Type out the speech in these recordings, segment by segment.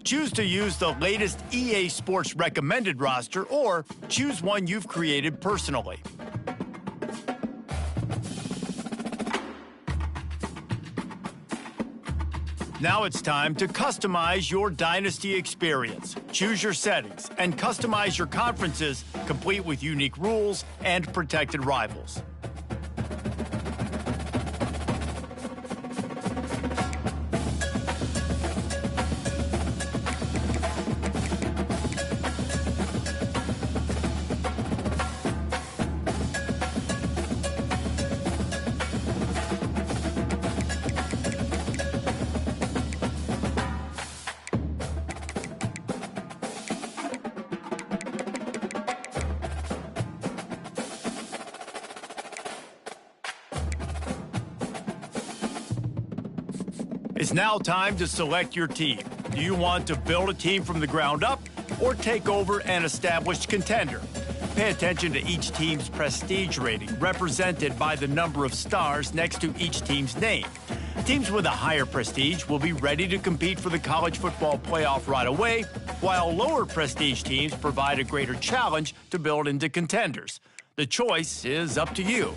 Choose to use the latest EA Sports recommended roster or choose one you've created personally. Now it's time to customize your Dynasty experience. Choose your settings and customize your conferences, complete with unique rules and protected rivals. It's now time to select your team. Do you want to build a team from the ground up or take over an established contender? Pay attention to each team's prestige rating, represented by the number of stars next to each team's name. Teams with a higher prestige will be ready to compete for the college football playoff right away, while lower prestige teams provide a greater challenge to build into contenders. The choice is up to you.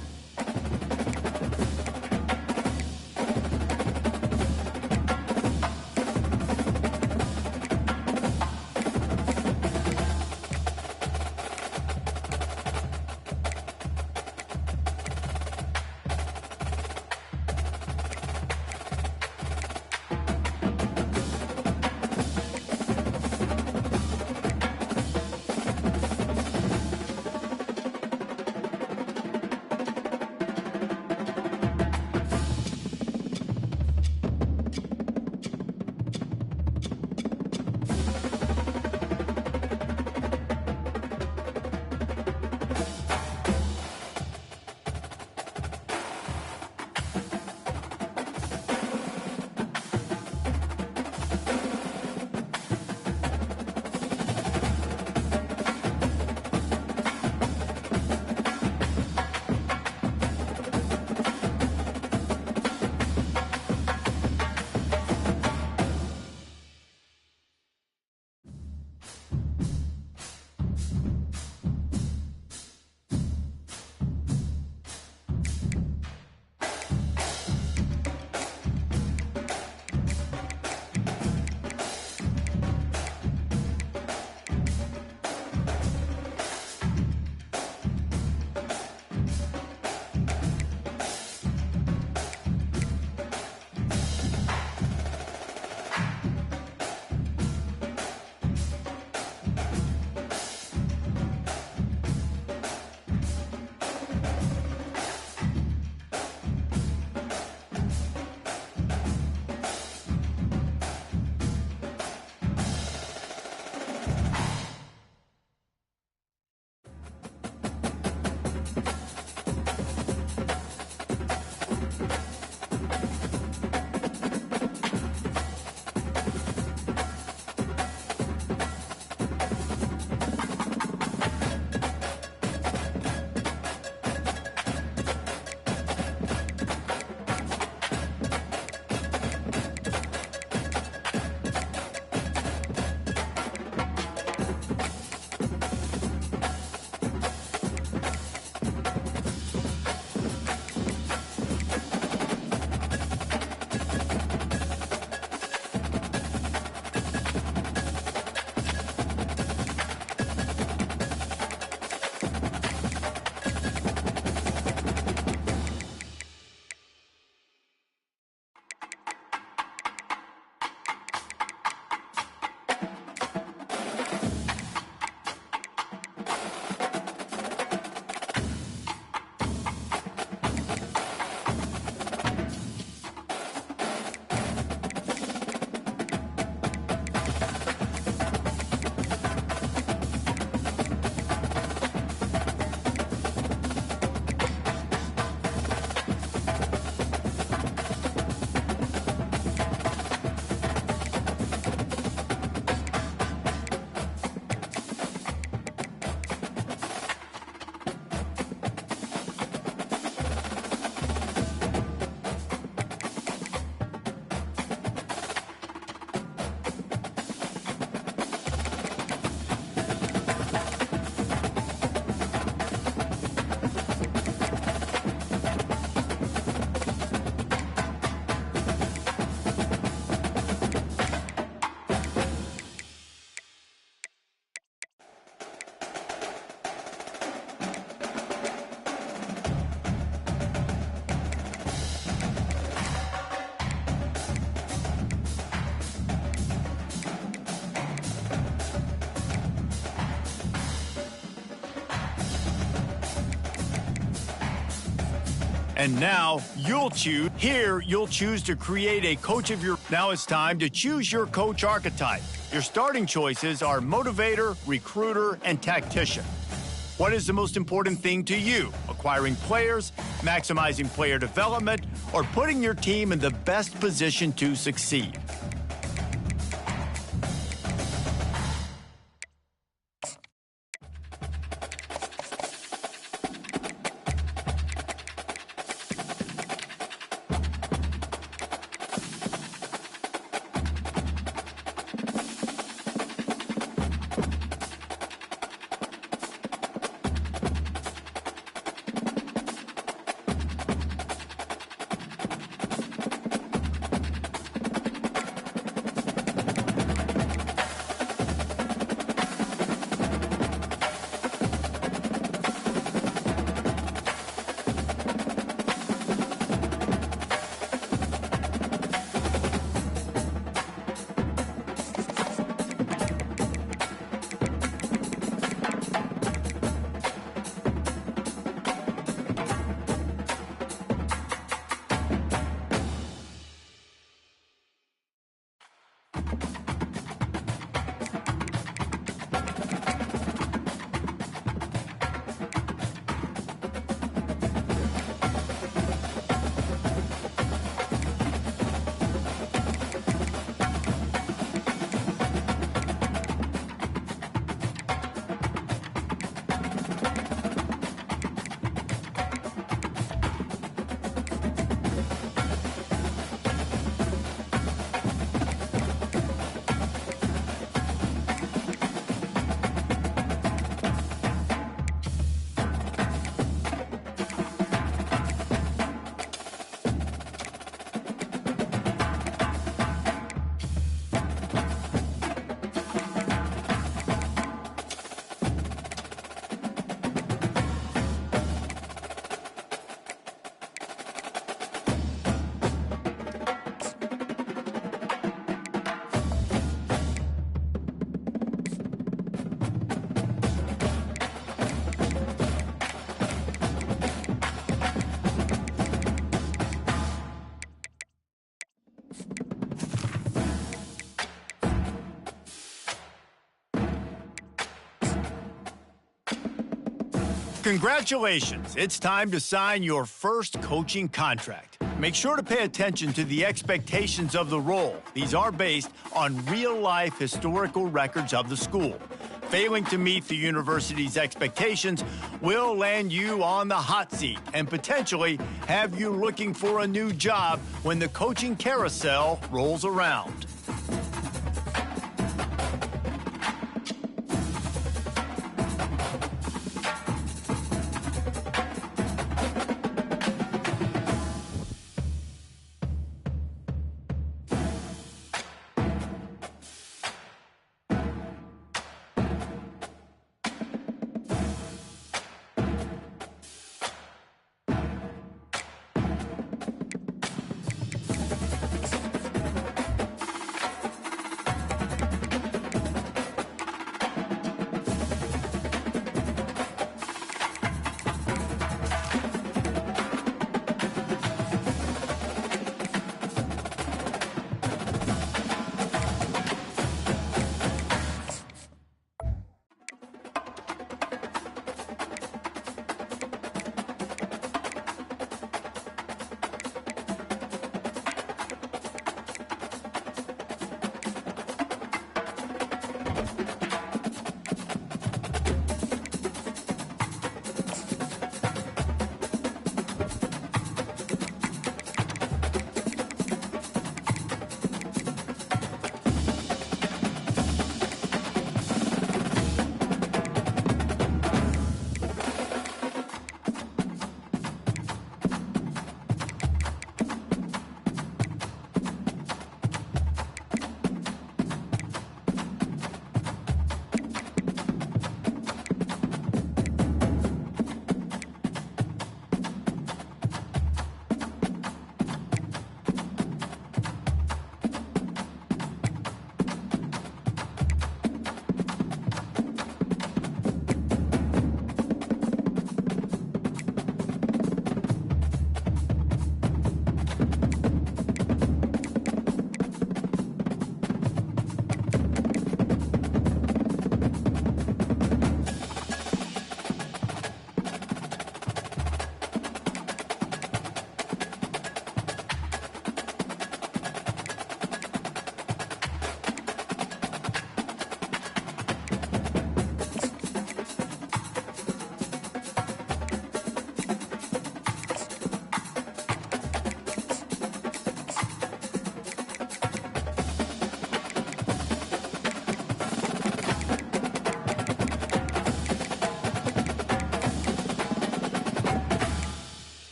And now you'll choose. Here, you'll choose to create a coach of your. Now it's time to choose your coach archetype. Your starting choices are motivator, recruiter, and tactician. What is the most important thing to you? Acquiring players, maximizing player development, or putting your team in the best position to succeed? Congratulations, it's time to sign your first coaching contract. Make sure to pay attention to the expectations of the role. These are based on real-life historical records of the school. Failing to meet the university's expectations will land you on the hot seat and potentially have you looking for a new job when the coaching carousel rolls around.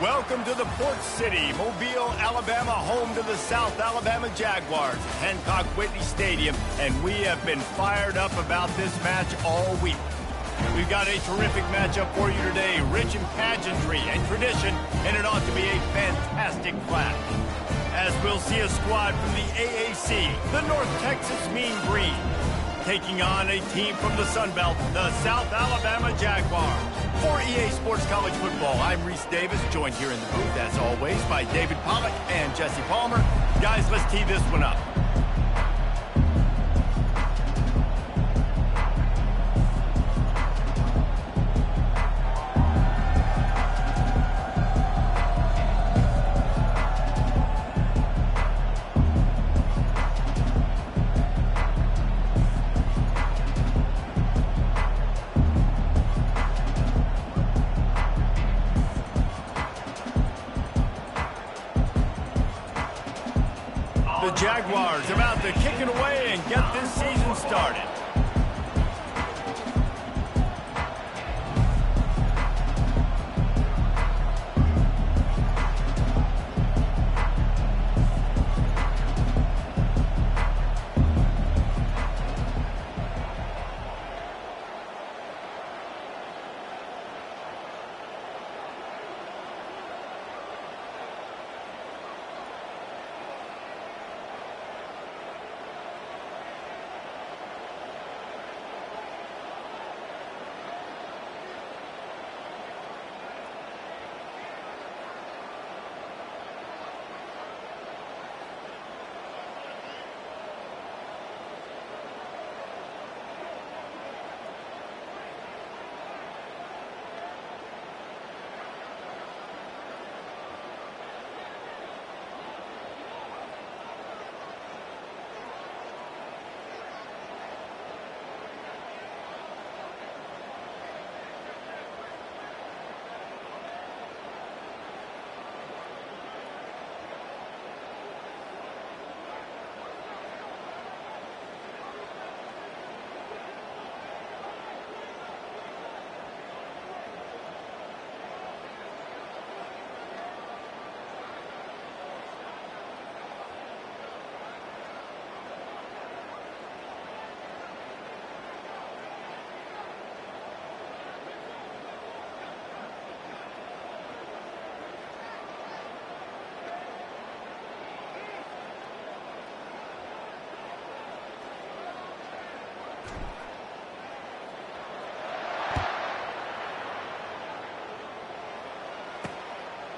Welcome to the Port City, Mobile, Alabama, home to the South Alabama Jaguars, Hancock-Whitney Stadium, and we have been fired up about this match all week. We've got a terrific matchup for you today, rich in pageantry and tradition, and it ought to be a fantastic clash. As we'll see a squad from the AAC, the North Texas Mean Green, taking on a team from the Sun Belt, the South Alabama Jaguars. For EA Sports College Football, I'm Reese Davis, joined here in the booth, as always, by David Pollack and Jesse Palmer. Guys, let's tee this one up. The Jaguars about to kick it away and get this season started.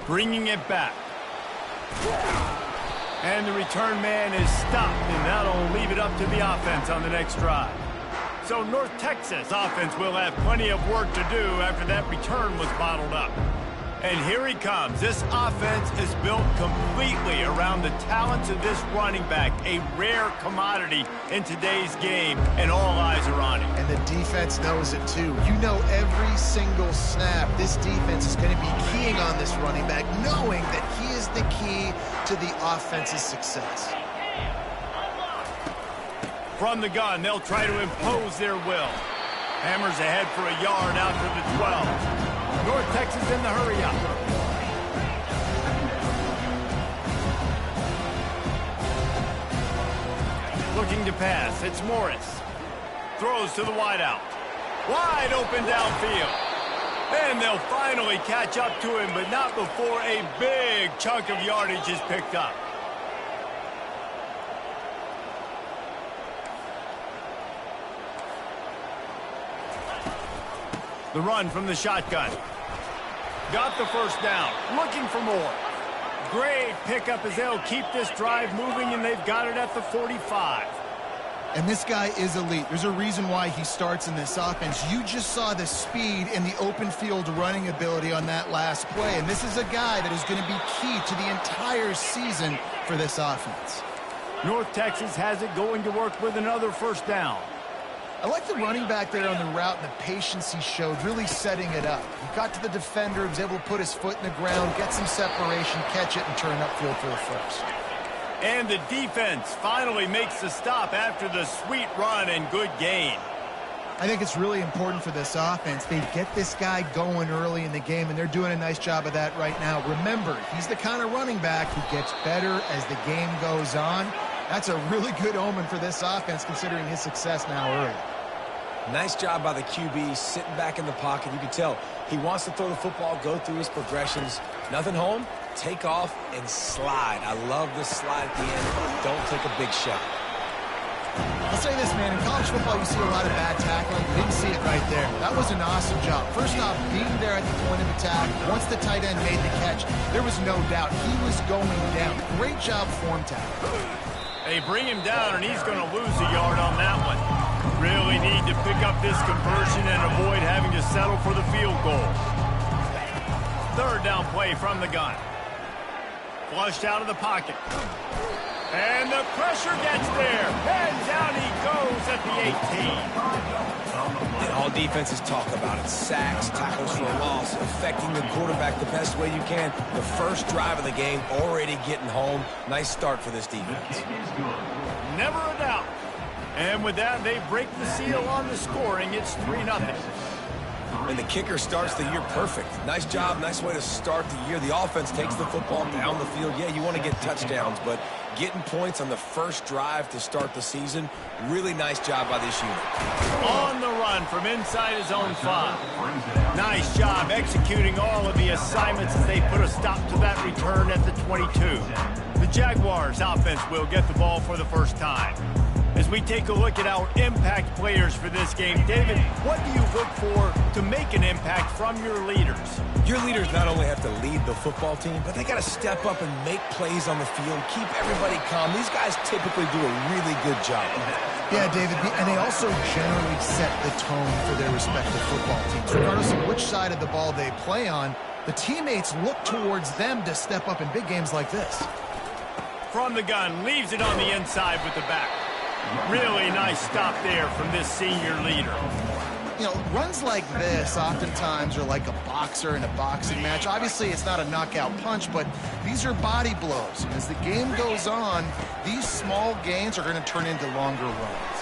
Bringing it back. And the return man is stopped, and that'll leave it up to the offense on the next drive. So North Texas offense will have plenty of work to do after that return was bottled up. And here he comes. This offense is built completely around the talents of this running back, a rare commodity in today's game, and all eyes are on him. And the defense knows it too. You know every single snap, this defense is going to be keying on this running back, knowing that he is the key to the offense's success. From the gun, they'll try to impose their will. Hammers ahead for a yard out to the 12. North Texas in the hurry-up. Looking to pass. It's Morris. Throws to the wideout. Wide open downfield. And they'll finally catch up to him, but not before a big chunk of yardage is picked up. The run from the shotgun. Got the first down. Looking for more. Great pickup as they'll keep this drive moving, and they've got it at the 45. And this guy is elite. There's a reason why he starts in this offense. You just saw the speed and the open field running ability on that last play. And this is a guy that is going to be key to the entire season for this offense. North Texas has it going to work with another first down. I like the running back there on the route and the patience he showed, really setting it up. He got to the defender, was able to put his foot in the ground, get some separation, catch it, and turn upfield for the first. And the defense finally makes the stop after the sweet run and good gain. I think it's really important for this offense. They get this guy going early in the game, and they're doing a nice job of that right now. Remember, he's the kind of running back who gets better as the game goes on. That's a really good omen for this offense, considering his success now early. Nice job by the QB, sitting back in the pocket. You can tell he wants to throw the football, go through his progressions. Nothing home, take off, and slide. I love the slide at the end. Don't take a big shot. I'll say this, man. In college football, you see a lot of bad tackling. You didn't see it right there. That was an awesome job. First off, being there at the point of attack, once the tight end made the catch, there was no doubt he was going down. Great job form tackle. They bring him down, and he's going to lose a yard on that one. Really need to pick up this conversion and avoid having to settle for the field goal. Third down play from the gun. Flushed out of the pocket. And the pressure gets there. And down he goes at the 18. And all defenses talk about it. Sacks, tackles for a loss, affecting the quarterback the best way you can. The first drive of the game, already getting home. Nice start for this defense. Never a doubt. And with that, they break the seal on the scoring. It's 3-0. And the kicker starts the year perfect. Nice job, nice way to start the year. The offense takes the football down the field. Yeah, you want to get touchdowns, but getting points on the first drive to start the season, really nice job by this unit. On the run from inside his own 5. Nice job executing all of the assignments as they put a stop to that return at the 22. The Jaguars offense will get the ball for the first time. As we take a look at our impact players for this game, David, what do you look for to make an impact from your leaders? Your leaders not only have to lead the football team, but they got to step up and make plays on the field, keep everybody calm. These guys typically do a really good job of that. Yeah, David, and they also generally set the tone for their respective football teams. Regardless of which side of the ball they play on, the teammates look towards them to step up in big games like this. From the gun, leaves it on the inside with the back. Really nice stop there from this senior leader. You know, runs like this oftentimes are like a boxer in a boxing match. Obviously, it's not a knockout punch, but these are body blows. As the game goes on, these small gains are going to turn into longer runs.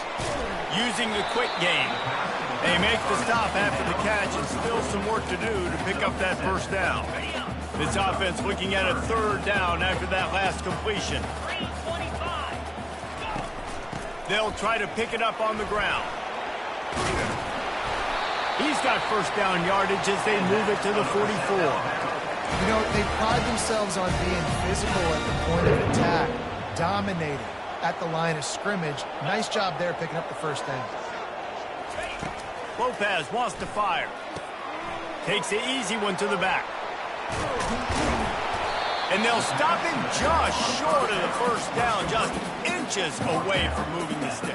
Using the quick game. They make the stop after the catch and still some work to do to pick up that first down. This offense looking at a third down after that last completion. They'll try to pick it up on the ground. He's got first down yardage as they move it to the 44. You know, they pride themselves on being physical at the point of attack, dominating at the line of scrimmage. Nice job there picking up the first down. Lopez wants to fire. Takes the easy one to the back. And they'll stop him just short of the first down, just inches away from moving the sticks.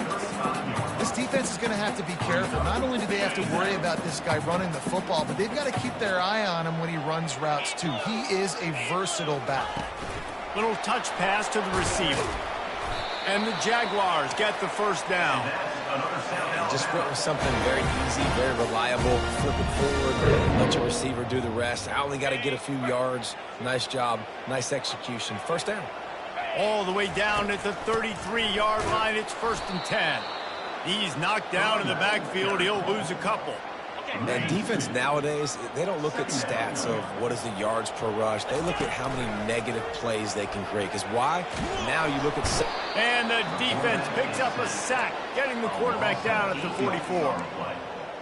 This defense is going to have to be careful. Not only do they have to worry about this guy running the football, but they've got to keep their eye on him when he runs routes too. He is a versatile back. Little touch pass to the receiver. And the Jaguars get the first down. Just went with something very easy, very reliable. Flip it forward, let your receiver do the rest. I only got to get a few yards. Nice job, nice execution. First down. All the way down at the 33-yard line. It's 1st and 10. He's knocked down in the backfield. He'll lose a couple. And defense nowadays, they don't look at stats of what is the yards per rush. They look at how many negative plays they can create. Because why? Now you look at... And the defense picks up a sack, getting the quarterback down at the 44.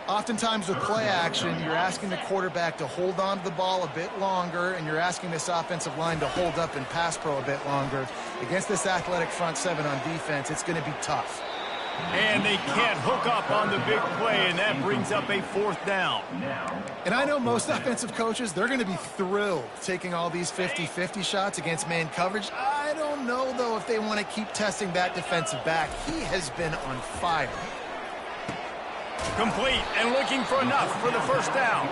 Oftentimes with play action, you're asking the quarterback to hold on to the ball a bit longer, and you're asking this offensive line to hold up in pass pro a bit longer. Against this athletic front seven on defense, it's going to be tough. And they can't hook up on the big play, and that brings up a 4th down. And I know most offensive coaches, they're going to be thrilled taking all these 50-50 shots against man coverage. I don't know, though, if they want to keep testing that defensive back. He has been on fire. Complete and looking for enough for the first down.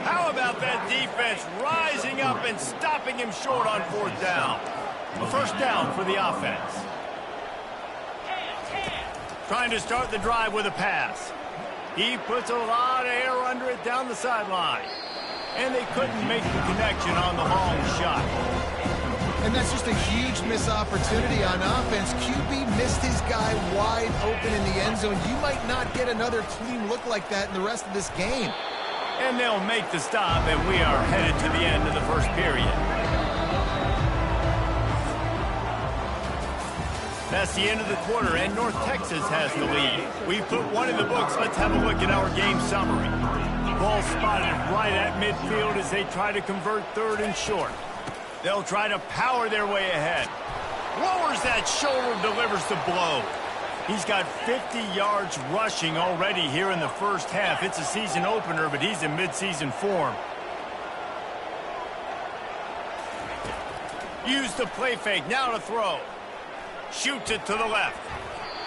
How about that defense rising up and stopping him short on 4th down? A first down for the offense. Trying to start the drive with a pass. He puts a lot of air under it down the sideline. And they couldn't make the connection on the long shot. And that's just a huge missed opportunity on offense. QB missed his guy wide open in the end zone. You might not get another clean look like that in the rest of this game. And they'll make the stop, and we are headed to the end of the first period. That's the end of the quarter, and North Texas has the lead. We put one in the books. Let's have a look at our game summary. Ball spotted right at midfield as they try to convert third and short. They'll try to power their way ahead. Lowers that shoulder, delivers the blow. He's got 50 yards rushing already here in the first half. It's a season opener, but he's in midseason form. Use the play fake, now to throw. Shoots it to the left.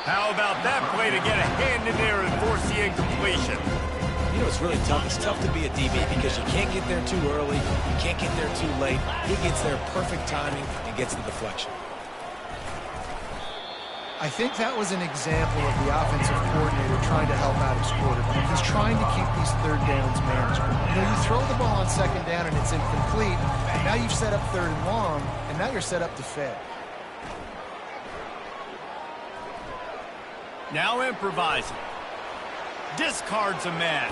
How about that play to get a hand in there and force the incompletion? You know, it's really tough. It's tough to be a DB because you can't get there too early. You can't get there too late. He gets there perfect timing and gets the deflection. I think that was an example of the offensive coordinator trying to help out his quarterback. He's trying to keep these third downs manageable. You know, you throw the ball on second down and it's incomplete. Now you've set up third and long, and now you're set up to fail. Now improvising. Discards a man.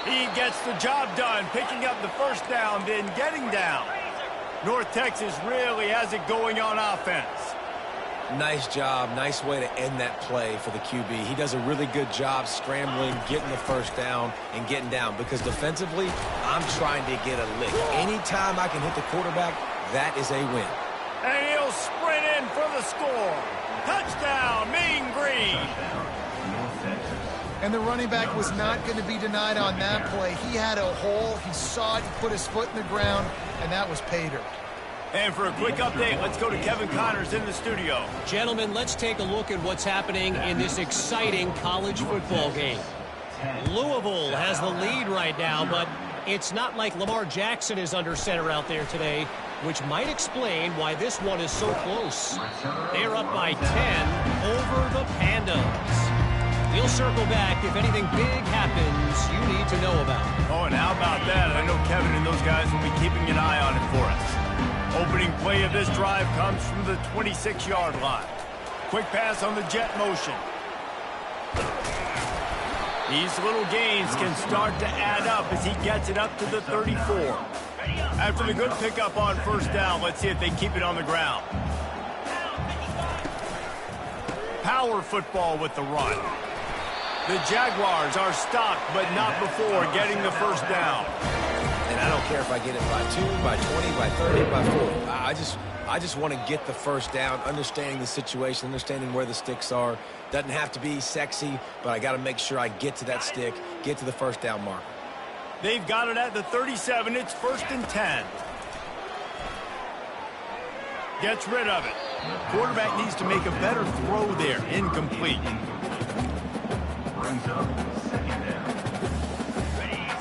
He gets the job done, picking up the first down, then getting down. North Texas really has it going on offense. Nice job. Nice way to end that play for the QB. He does a really good job scrambling, getting the first down, and getting down. Because defensively, I'm trying to get a lick. Anytime I can hit the quarterback, that is a win. And he'll sprint in for the score. Touchdown, Mean Green. And the running back was not going to be denied on that play. He had a hole. He saw it. He put his foot in the ground, and that was pay dirt. And for a quick update, let's go to Kevin Connors in the studio. Gentlemen, let's take a look at what's happening in this exciting college football game. Louisville has the lead right now, but it's not like Lamar Jackson is under center out there today, which might explain why this one is so close. They're up by 10 over the Pandas. We'll circle back if anything big happens you need to know about. Oh, and how about that? I know Kevin and those guys will be keeping an eye on it for us. Opening play of this drive comes from the 26-yard line. Quick pass on the jet motion. These little gains can start to add up as he gets it up to the 34. After the good pickup on first down, let's see if they keep it on the ground. Power football with the run. The Jaguars are stopped, but not before getting the first down. And I don't care if I get it by 2, by 20, by 30, by 40. I just want to get the first down, understanding the situation, understanding where the sticks are. Doesn't have to be sexy, but I got to make sure I get to that stick, get to the first down marker. They've got it at the 37. It's 1st and 10. Gets rid of it. Quarterback needs to make a better throw there. Incomplete.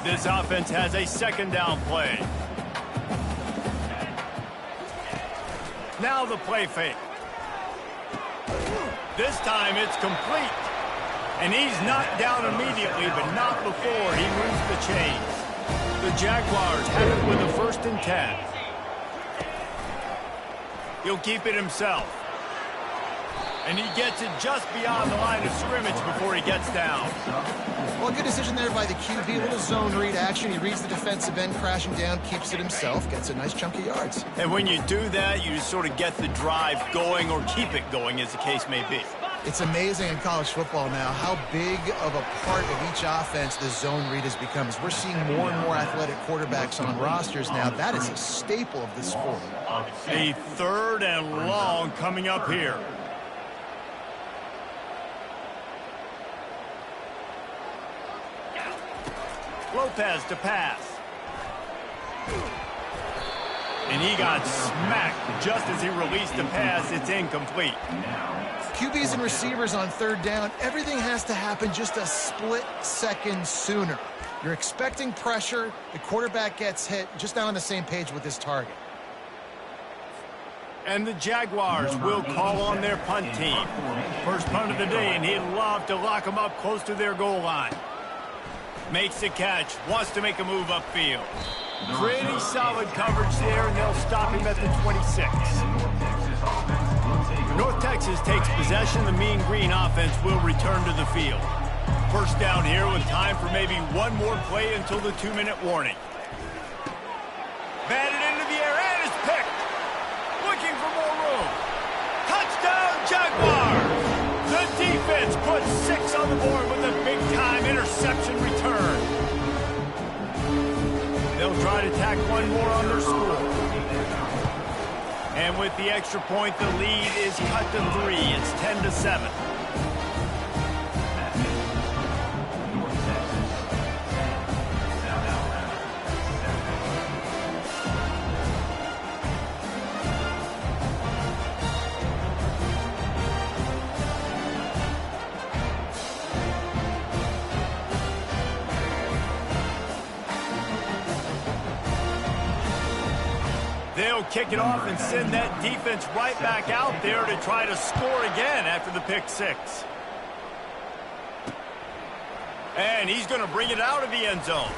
This offense has a second down play. Now the play fake. This time it's complete. And he's knocked down immediately, but not before he moves the chains. The Jaguars have it with a 1st and 10. He'll keep it himself. And he gets it just beyond the line of scrimmage before he gets down. Well, good decision there by the QB. A little zone read action. He reads the defensive end crashing down, keeps it himself, gets a nice chunk of yards. And when you do that, you just sort of get the drive going or keep it going, as the case may be. It's amazing in college football now how big of a part of each offense the zone read has become. As we're seeing more and more athletic quarterbacks on rosters now, that is a staple of this sport. A 3rd and long coming up here. Lopez to pass. And he got smacked just as he released the pass. It's incomplete. QBs and receivers on 3rd down, everything has to happen just a split second sooner. You're expecting pressure. The quarterback gets hit. Just not on the same page with this target. And the Jaguars will call on their punt team. First punt of the day, and he'd love to lock them up close to their goal line. Makes the catch. Wants to make a move upfield. Pretty solid coverage there, and they'll stop him at the 26. North Texas takes possession. The Mean Green offense will return to the field. First down here with time for maybe one more play until the 2-minute warning. Batted into the air and is picked. Looking for more room. Touchdown, Jaguars! The defense puts 6 on the board with a big-time interception return. They'll try to tack one more on their score. And with the extra point, the lead is cut to 3. It's 10-7. They'll kick it off and send that defense right back out there to try to score again after the pick 6. And he's going to bring it out of the end zone.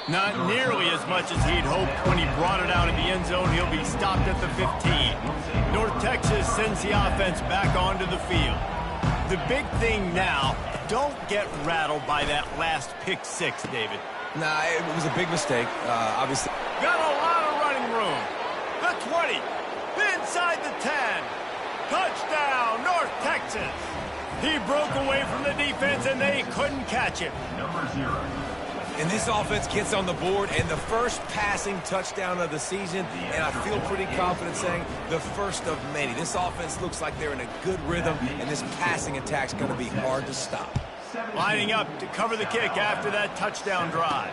Not nearly as much as he'd hoped when he brought it out of the end zone. He'll be stopped at the 15. North Texas sends the offense back onto the field. The big thing now, don't get rattled by that last pick 6, David. Nah, it was a big mistake, obviously. Got a lot of running room. The 20, inside the 10. Touchdown, North Texas. He broke away from the defense, and they couldn't catch him. And this offense gets on the board, and the first passing touchdown of the season, and I feel pretty confident saying the first of many. This offense looks like they're in a good rhythm, and this passing attack's going to be hard to stop. Lining up to cover the kick after that touchdown drive.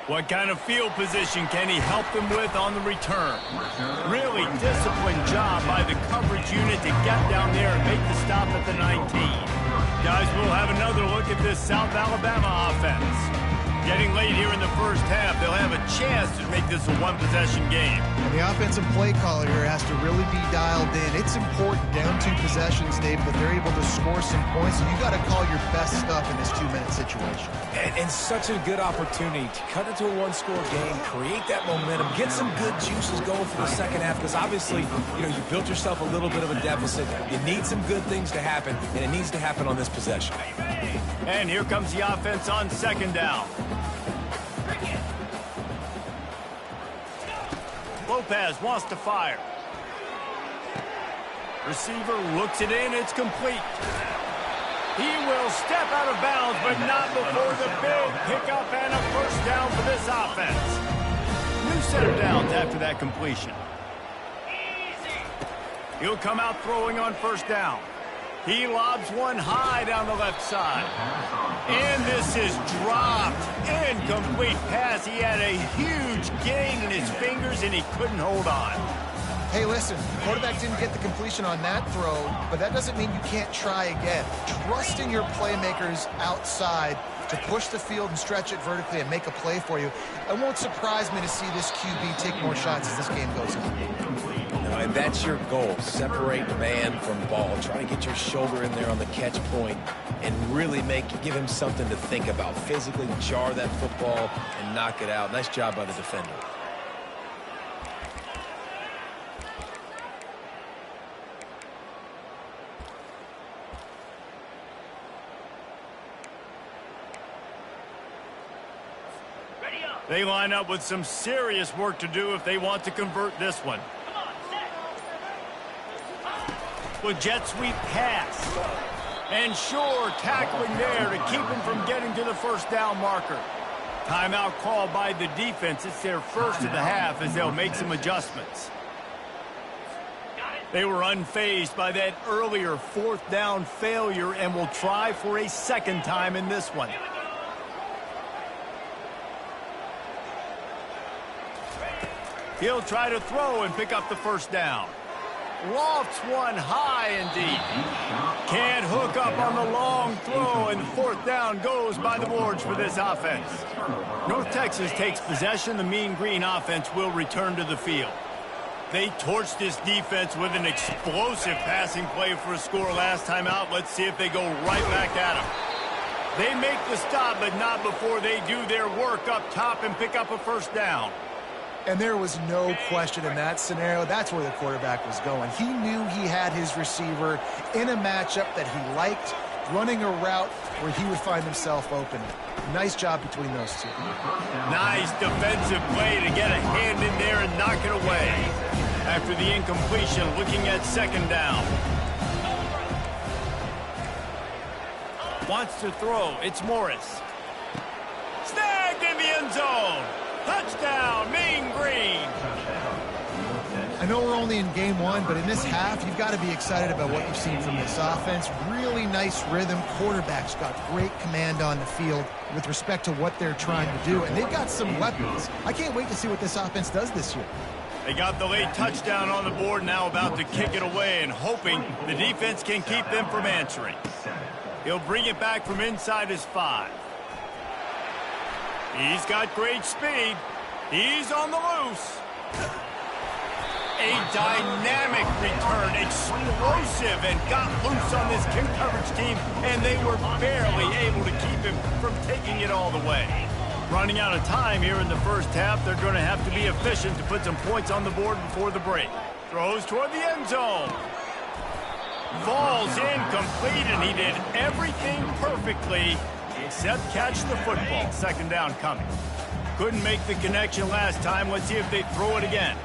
What kind of field position can he help them with on the return? Really disciplined job by the coverage unit to get down there and make the stop at the 19. Guys, we'll have another look at this South Alabama offense. Getting late here in the first half, they'll have a chance to make this a one-possession game. And the offensive play caller here has to really be dialed in. It's important down 2 possessions, Dave, that they're able to score some points. And you got to call your best stuff in this 2-minute situation. And such a good opportunity to cut into a one-score game, create that momentum, get some good juices going for the second half. Because obviously, you know, you built yourself a little bit of a deficit. You need some good things to happen, and it needs to happen on this possession. And here comes the offense on second down. Lopez wants to fire. Receiver looks it in. It's complete. He will step out of bounds, but not before the big pickup and a first down for this offense. New set of downs after that completion. He'll come out throwing on first down. He lobs one high down the left side. And this is dropped. Incomplete pass. He had a huge gain in his fingers, and he couldn't hold on. Hey, listen, quarterback didn't get the completion on that throw, but that doesn't mean you can't try again. Trust in your playmakers outside to push the field and stretch it vertically and make a play for you. It won't surprise me to see this QB take more shots as this game goes on. And that's your goal. Separate man from ball. Try to get your shoulder in there on the catch point and really give him something to think about. Physically jar that football and knock it out. Nice job by the defender. They line up with some serious work to do if they want to convert this one. With jet sweep pass. And sure, tackling there to keep him from getting to the first down marker. Timeout called by the defense. It's their first of the half as they'll make some adjustments. They were unfazed by that earlier fourth down failure and will try for a second time in this one. He'll try to throw and pick up the first down. Lofts one high and deep. Can't hook up on the long throw, and fourth down goes by the boards for this offense. North Texas takes possession. The Mean Green offense will return to the field. They torched this defense with an explosive passing play for a score last time out. Let's see if they go right back at him. They make the stop, but not before they do their work up top and pick up a first down. And there was no question in that scenario. That's where the quarterback was going. He knew he had his receiver in a matchup that he liked, running a route where he would find himself open. Nice job between those two. Nice defensive play to get a hand in there and knock it away. After the incompletion, looking at second down. Wants to throw. It's Morris. Snagged in the end zone. Touchdown, Mean Green. I know we're only in game one, but in this half, you've got to be excited about what you've seen from this offense. Really nice rhythm. Quarterback's got great command on the field with respect to what they're trying to do, and they've got some weapons. I can't wait to see what this offense does this year. They got the late touchdown on the board, now about to kick it away and hoping the defense can keep them from answering. He'll bring it back from inside his 5. He's got great speed. He's on the loose. A dynamic return, explosive, and got loose on this kick coverage team, and they were barely able to keep him from taking it all the way. Running out of time here in the first half, they're going to have to be efficient to put some points on the board before the break. Throws toward the end zone. Falls incomplete, and he did everything perfectly except catch the football. Second down coming. Couldn't make the connection last time. Let's see if they throw it again.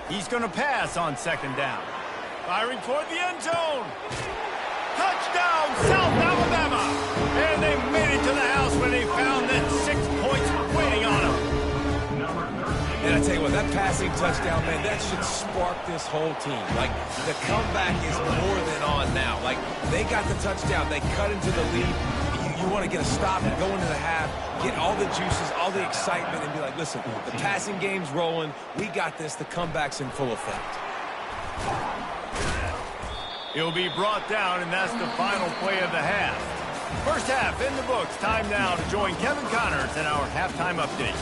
He's going to pass on second down. Firing toward the end zone. Touchdown, South Alabama. And they made it to the house when they found that 6 points waiting on them. And I tell you what, that passing touchdown, man, that should spark this whole team. Like, the comeback is more than on now. Like, they got the touchdown. They cut into the lead. You want to get a stop and go into the half, get all the juices, all the excitement, and be like, listen, the passing game's rolling. We got this. The comeback's in full effect. He'll be brought down, and that's the final play of the half. First half in the books. Time now to join Kevin Connors in our halftime update.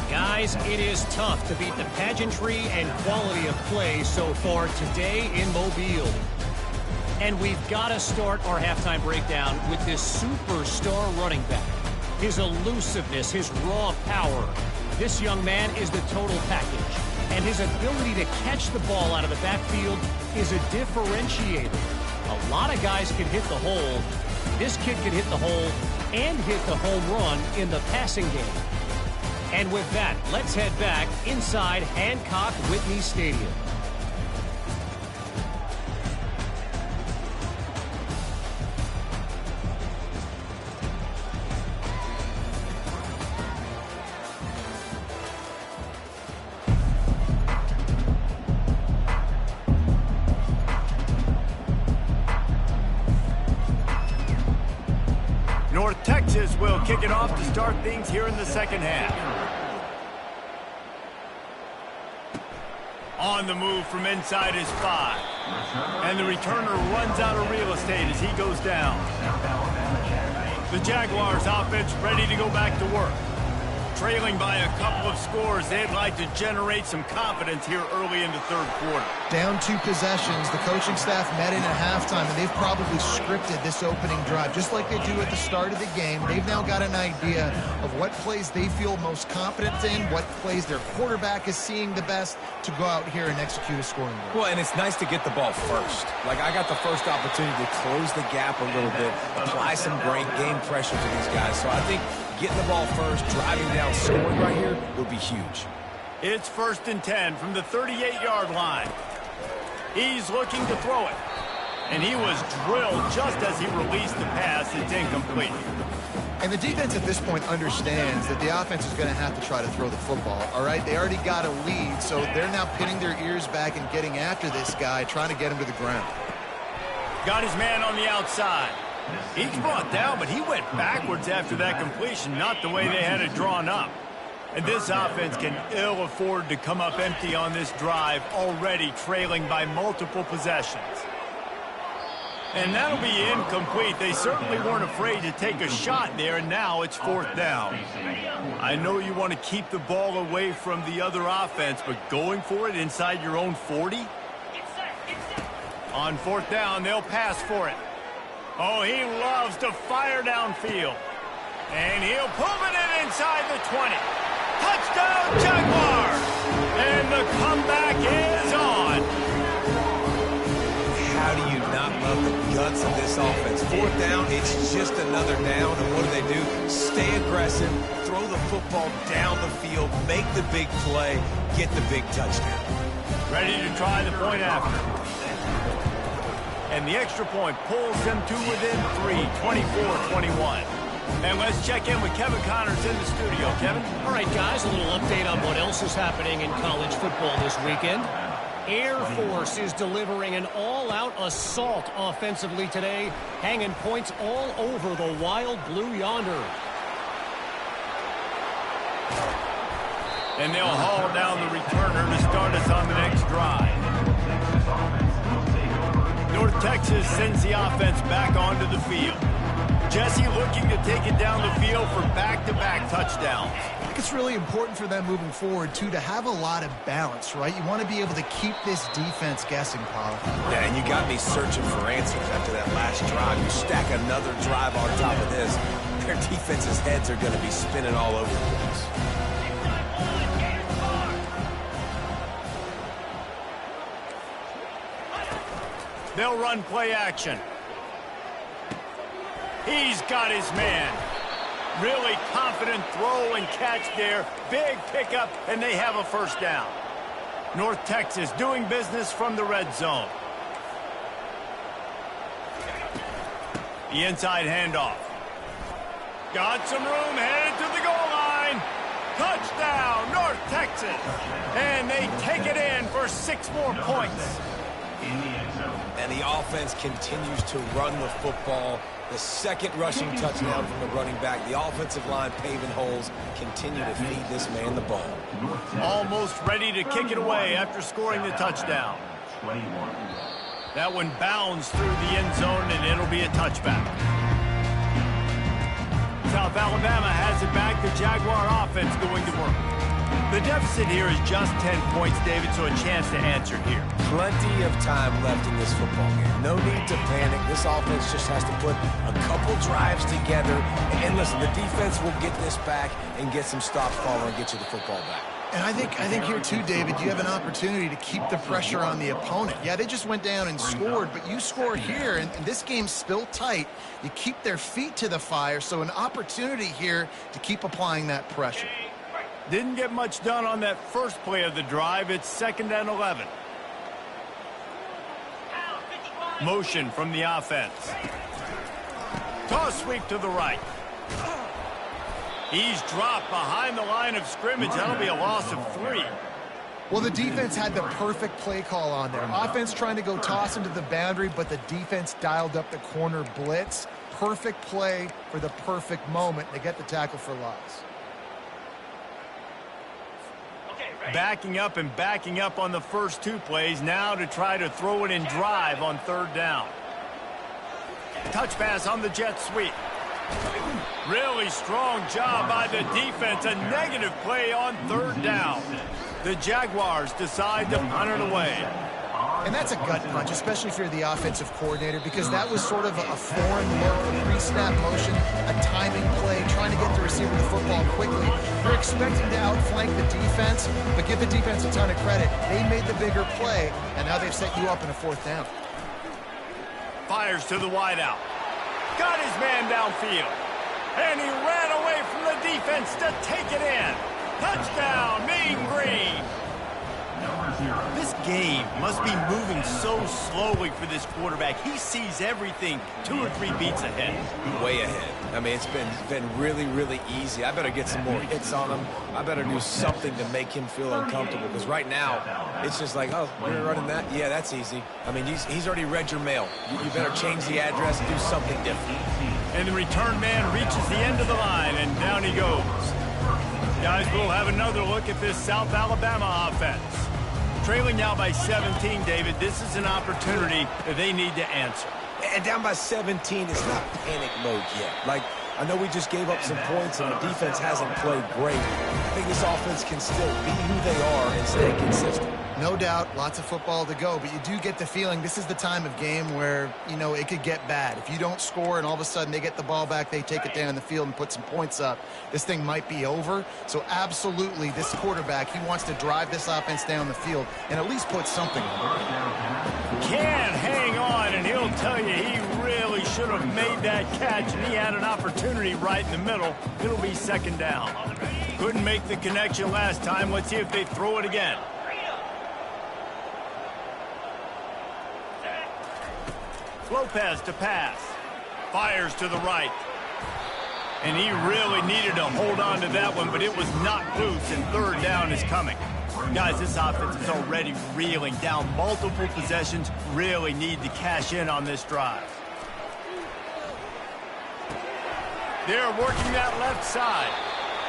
Guys, it is tough to beat the pageantry and quality of play so far today in Mobile. And we've got to start our halftime breakdown with this superstar running back. His elusiveness, his raw power. This young man is the total package. And his ability to catch the ball out of the backfield is a differentiator. A lot of guys can hit the hole. This kid can hit the hole and hit the home run in the passing game. And with that, let's head back inside Hancock-Whitney Stadium. North Texas will kick it off to start things here in the second half. On the move from inside his 5. And the returner runs out of real estate as he goes down. The Jaguars offense ready to go back to work. Trailing by a couple of scores, they'd like to generate some confidence here early in the third quarter. Down 2 possessions, the coaching staff met in at halftime, and they've probably scripted this opening drive, just like they do at the start of the game. They've now got an idea of what plays they feel most confident in, what plays their quarterback is seeing the best to go out here and execute a scoring goal. Well, and it's nice to get the ball first. Like, I got the first opportunity to close the gap a little bit, apply some great game pressure to these guys. So I think getting the ball first, driving down, scoring right here would be huge. It's 1st and 10 from the 38-yard line. He's looking to throw it. And he was drilled just as he released the pass. It's incomplete. And the defense at this point understands that the offense is going to have to try to throw the football, all right? They already got a lead, so they're now pinning their ears back and getting after this guy, trying to get him to the ground. Got his man on the outside. He's brought down, but he went backwards after that completion, not the way they had it drawn up. And this offense can ill afford to come up empty on this drive, already trailing by multiple possessions. And that'll be incomplete. They certainly weren't afraid to take a shot there, and now it's 4th down. I know you want to keep the ball away from the other offense, but going for it inside your own 40? On 4th down, they'll pass for it. Oh, he loves to fire downfield. And he'll pull it in inside the 20. Touchdown, Jaguars! And the comeback is on. How do you not love the guts of this offense? Fourth down, it's just another down. And what do? Stay aggressive, throw the football down the field, make the big play, get the big touchdown. Ready to try the point after. And the extra point pulls them to within 3, 24-21. And let's check in with Kevin Connors in the studio. Kevin? All right, guys, a little update on what else is happening in college football this weekend. Air Force is delivering an all-out assault offensively today, hanging points all over the wild blue yonder. And they'll haul down the returner to start us on the next drive. North Texas sends the offense back onto the field. Jesse looking to take it down the field for back-to-back touchdowns. I think it's really important for them moving forward, too, to have a lot of balance, right? You want to be able to keep this defense guessing, Paul. Yeah, and you got me searching for answers after that last drive. You stack another drive on top of this, their defense's heads are going to be spinning all over the place. They'll run play action. He's got his man. Really confident throw and catch there. Big pickup, and they have a first down. North Texas doing business from the red zone. The inside handoff. Got some room, headed to the goal line. Touchdown, North Texas. And they take it in for 6 more points. And the offense continues to run the football. The second rushing touchdown from the running back. The offensive line paving holes. Continue to feed this man the ball. Almost ready to kick it away after scoring the touchdown. That one bounds through the end zone, and it'll be a touchback. South Alabama has it back. The Jaguar offense going to work. The deficit here is just 10 points, David, so a chance to answer here. Plenty of time left in this football game. No need to panic. This offense just has to put a couple drives together. And listen, the defense will get this back and get some stops following and get you the football back. And I think here, too, David, you have an opportunity to keep the pressure on the opponent. Yeah, they just went down and scored, but you score here, and this game's still tight. You keep their feet to the fire, so an opportunity here to keep applying that pressure. Didn't get much done on that first play of the drive. It's 2nd and 11. Motion from the offense. Toss sweep to the right. He's dropped behind the line of scrimmage. That'll be a loss of 3. Well, the defense had the perfect play call on there. Offense trying to go toss into the boundary, but the defense dialed up the corner blitz. Perfect play for the perfect moment. They get the tackle for loss. Backing up and backing up on the first 2 plays, now to try to throw it in drive on 3rd down. Touch pass on the jet sweep. Really strong job by the defense. A negative play on 3rd down. The Jaguars decide to punt it away. And that's a gut punch, especially if you're the offensive coordinator, because that was sort of a foreign look, a pre-snap motion, a timing play, trying to get the receiver the football quickly. You're expecting to outflank the defense, but give the defense a ton of credit. They made the bigger play, and now they've set you up in a 4th down. Fires to the wideout. Got his man downfield. And he ran away from the defense to take it in. Touchdown, Mean Green. This game must be moving so slowly for this quarterback. He sees everything 2 or 3 beats ahead. Way ahead. I mean, it's been really, really easy. I better get some more hits on him. I better do something to make him feel uncomfortable, because right now it's just like, oh, you're running that? Yeah, that's easy. I mean, he's already read your mail. You better change the address and do something different. And the return man reaches the end of the line, and down he goes. Guys, we'll have another look at this South Alabama offense. Trailing now by 17, David. This is an opportunity that they need to answer. And down by 17, it's not panic mode yet. Like, I know we just gave up some points and the defense hasn't played great. I think this offense can still be who they are and stay consistent. No doubt, lots of football to go, but you do get the feeling this is the time of game where, you know, it could get bad. If you don't score and all of a sudden they get the ball back, they take it down the field and put some points up, this thing might be over. So absolutely, this quarterback, he wants to drive this offense down the field and at least put something on it. Can hang on, and he'll tell you he really should have made that catch, and he had an opportunity right in the middle. It'll be second down. Couldn't make the connection last time. Let's see if they throw it again. Lopez to pass. Fires to the right. And he really needed to hold on to that one, but it was knocked loose, and third down is coming. Guys, this offense is already reeling down multiple possessions. Really need to cash in on this drive. They're working that left side.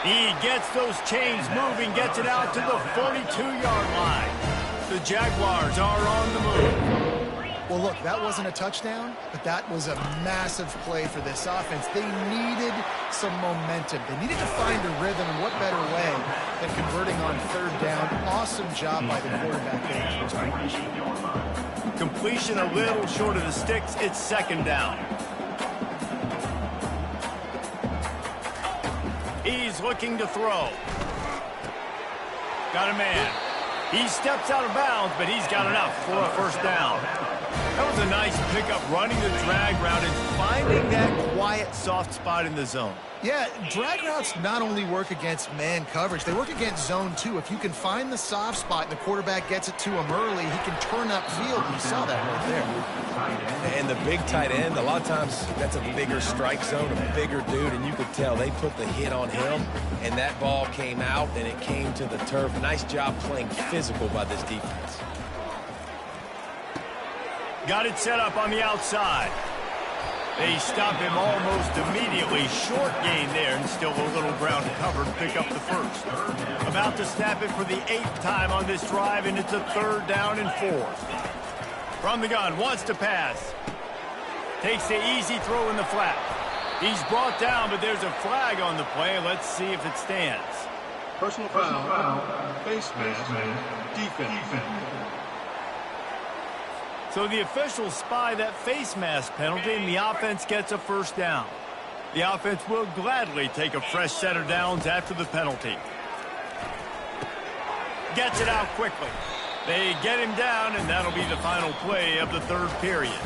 He gets those chains moving, gets it out to the 42-yard line. The Jaguars are on the move. Well, look, that wasn't a touchdown, but that was a massive play for this offense. They needed some momentum. They needed to find a rhythm, and what better way than converting on third down. Awesome job by the quarterback there. Completion a little short of the sticks. It's second down. He's looking to throw. Got a man. He steps out of bounds, but he's got enough for a first down. That was a nice pickup, running the drag route and finding that quiet, soft spot in the zone. Yeah, drag routes not only work against man coverage, they work against zone too. If you can find the soft spot and the quarterback gets it to him early, he can turn upfield, and you saw that right there. And the big tight end, a lot of times that's a bigger strike zone, a bigger dude, and you could tell they put the hit on him, and that ball came out, and it came to the turf. Nice job playing physical by this defense. Got it set up on the outside. They stop him almost immediately. Short gain there, and still a little ground covered. Pick up the first. About to snap it for the 8th time on this drive, and it's a third down and 4. From the gun, wants to pass. Takes the easy throw in the flat. He's brought down, but there's a flag on the play. Let's see if it stands. Personal foul, face mask, defense. So the officials spy that face mask penalty, and the offense gets a first down. The offense will gladly take a fresh set of downs after the penalty. Gets it out quickly. They get him down, and that'll be the final play of the third period.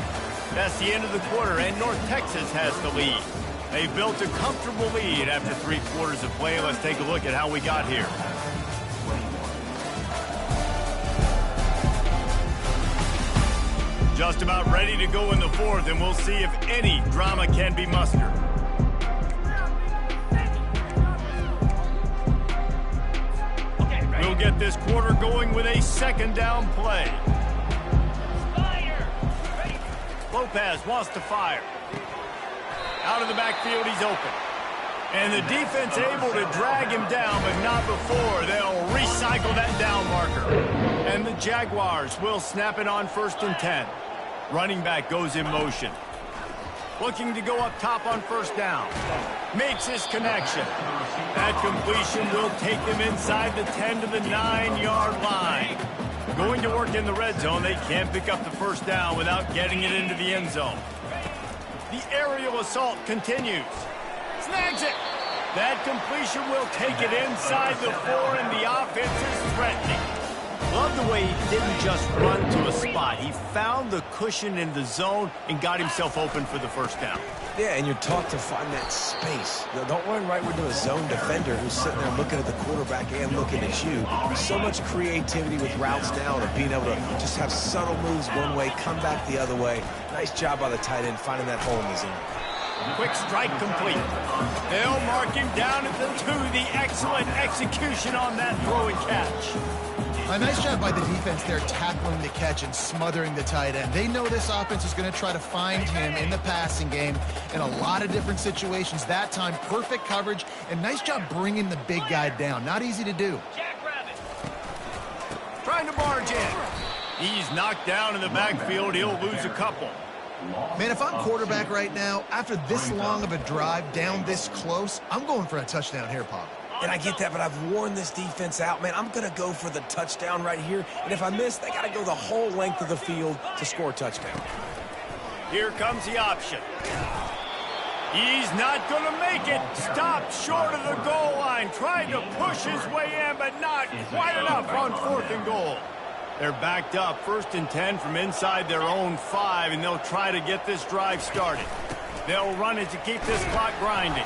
That's the end of the quarter, and North Texas has the lead. They built a comfortable lead after 3 quarters of play. Let's take a look at how we got here. Just about ready to go in the fourth, and we'll see if any drama can be mustered. We'll get this quarter going with a second down play. Lopez wants to fire. Out of the backfield, he's open. And the defense able to drag him down, but not before. They'll recycle that down marker. And the Jaguars will snap it on 1st and 10. Running back goes in motion. Looking to go up top on first down. Makes his connection. That completion will take them inside the 10 to the 9-yard line. Going to work in the red zone. They can't pick up the first down without getting it into the end zone. The aerial assault continues. Snags it. That completion will take it inside the 4, and the offense is threatening. Love the way he didn't just run to a spot. He found the cushion in the zone and got himself open for the first down. Yeah, and you're taught to find that space. Don't run right into a zone defender who's sitting there looking at the quarterback and looking at you. So much creativity with routes now and being able to just have subtle moves one way, come back the other way. Nice job by the tight end finding that hole in the zone. Quick strike complete. They'll mark him down at the 2. The excellent execution on that throw and catch. A nice job by the defense there, tackling the catch and smothering the tight end. They know this offense is going to try to find him in the passing game in a lot of different situations. That time, perfect coverage, and nice job bringing the big guy down. Not easy to do. Trying to barge in. He's knocked down in the backfield. He'll lose a couple. Man, if I'm quarterback right now, after this long of a drive down this close, I'm going for a touchdown here, Pop. And I get that, but I've worn this defense out, man. I'm going to go for the touchdown right here. And if I miss, they got to go the whole length of the field to score a touchdown. Here comes the option. He's not going to make it. Stopped short of the goal line. Tried to push his way in, but not quite enough on 4th and goal. They're backed up, 1st and 10 from inside their own 5, and they'll try to get this drive started. They'll run it to keep this clock grinding.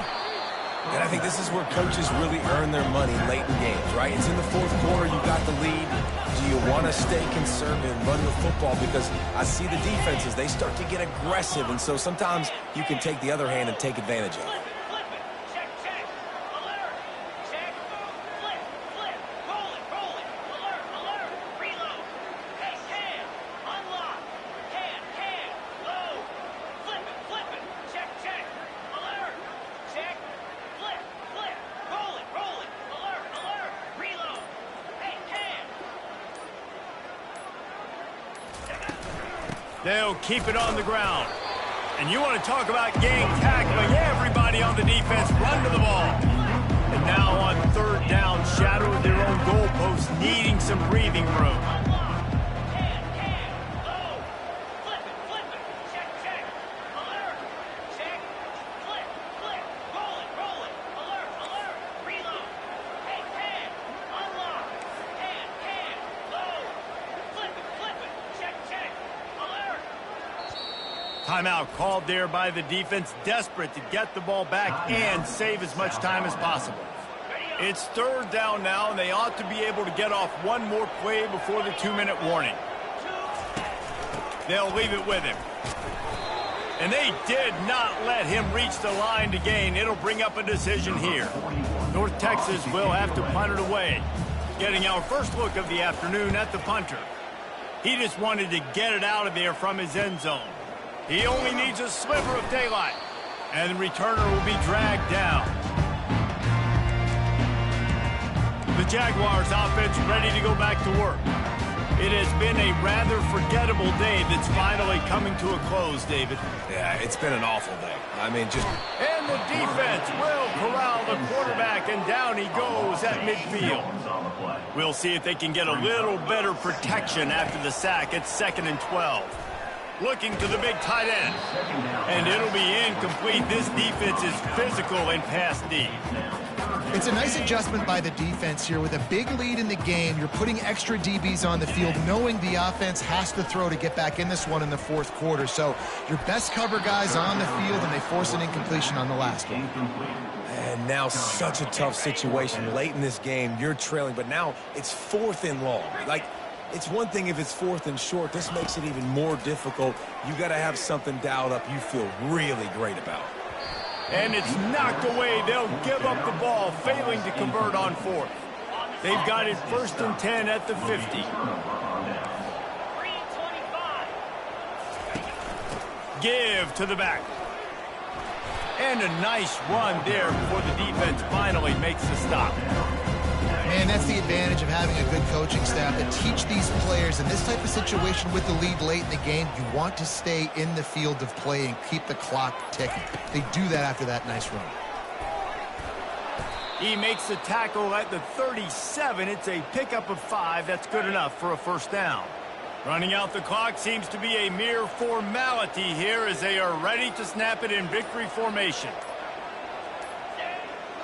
And I think this is where coaches really earn their money late in games, right? It's in the 4th quarter. You've got the lead. Do you want to stay conservative and run the football? Because I see the defenses, they start to get aggressive, and so sometimes you can take the other hand and take advantage of it. They'll keep it on the ground. And you want to talk about game tackling. Everybody on the defense run to the ball. And now on 3rd down, shadow of their own goalpost, needing some breathing room. Timeout called there by the defense, desperate to get the ball back and save as much time as possible. It's 3rd down now, and they ought to be able to get off one more play before the 2-minute warning. They'll leave it with him. And they did not let him reach the line to gain. It'll bring up a decision here. North Texas will have to punt it away. Getting our first look of the afternoon at the punter. He just wanted to get it out of there from his end zone. He only needs a sliver of daylight, and the returner will be dragged down. The Jaguars offense ready to go back to work. It has been a rather forgettable day that's finally coming to a close, David. Yeah, it's been an awful day. I mean, just... And the defense will corral the quarterback, and down he goes at midfield. We'll see if they can get a little better protection after the sack at 2nd and 12. Looking to the big tight end. And it'll be incomplete. This defense is physical and pass deep. It's a nice adjustment by the defense here. With a big lead in the game, you're putting extra DBs on the field, knowing the offense has to throw to get back in this one in the 4th quarter. So your best cover guys on the field, and they force an incompletion on the last one. And now such a tough situation. Late in this game, you're trailing, but now it's 4th and long. Like, it's one thing if it's 4th and short. This makes it even more difficult. You got to have something dialed up you feel really great about. And it's knocked away. They'll give up the ball, failing to convert on 4th. They've got it 1st and 10 at the 50. Give to the back. And a nice run there before the defense finally makes the stop. Man, that's the advantage of having a good coaching staff that teach these players in this type of situation with the lead late in the game. You want to stay in the field of play and keep the clock ticking. They do that after that nice run. He makes the tackle at the 37. It's a pickup of 5. That's good enough for a 1st down. Running out the clock seems to be a mere formality here as they are ready to snap it in victory formation.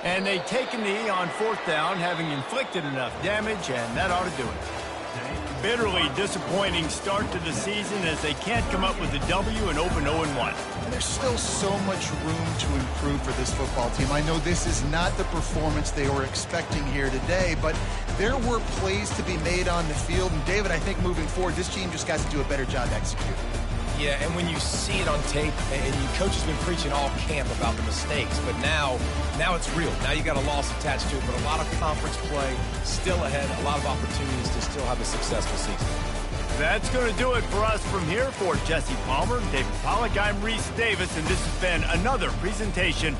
And they take a knee on 4th down, having inflicted enough damage, and that ought to do it. Bitterly disappointing start to the season as they can't come up with a W and open 0-1. There's still so much room to improve for this football team. I know this is not the performance they were expecting here today, but there were plays to be made on the field. And, David, I think moving forward, this team just got to do a better job executing. Yeah, and when you see it on tape, and your coach has been preaching all camp about the mistakes, but now it's real. Now you got a loss attached to it, but a lot of conference play still ahead, a lot of opportunities to still have a successful season. That's going to do it for us from here. For Jesse Palmer, David Pollack, I'm Reese Davis, and this has been another presentation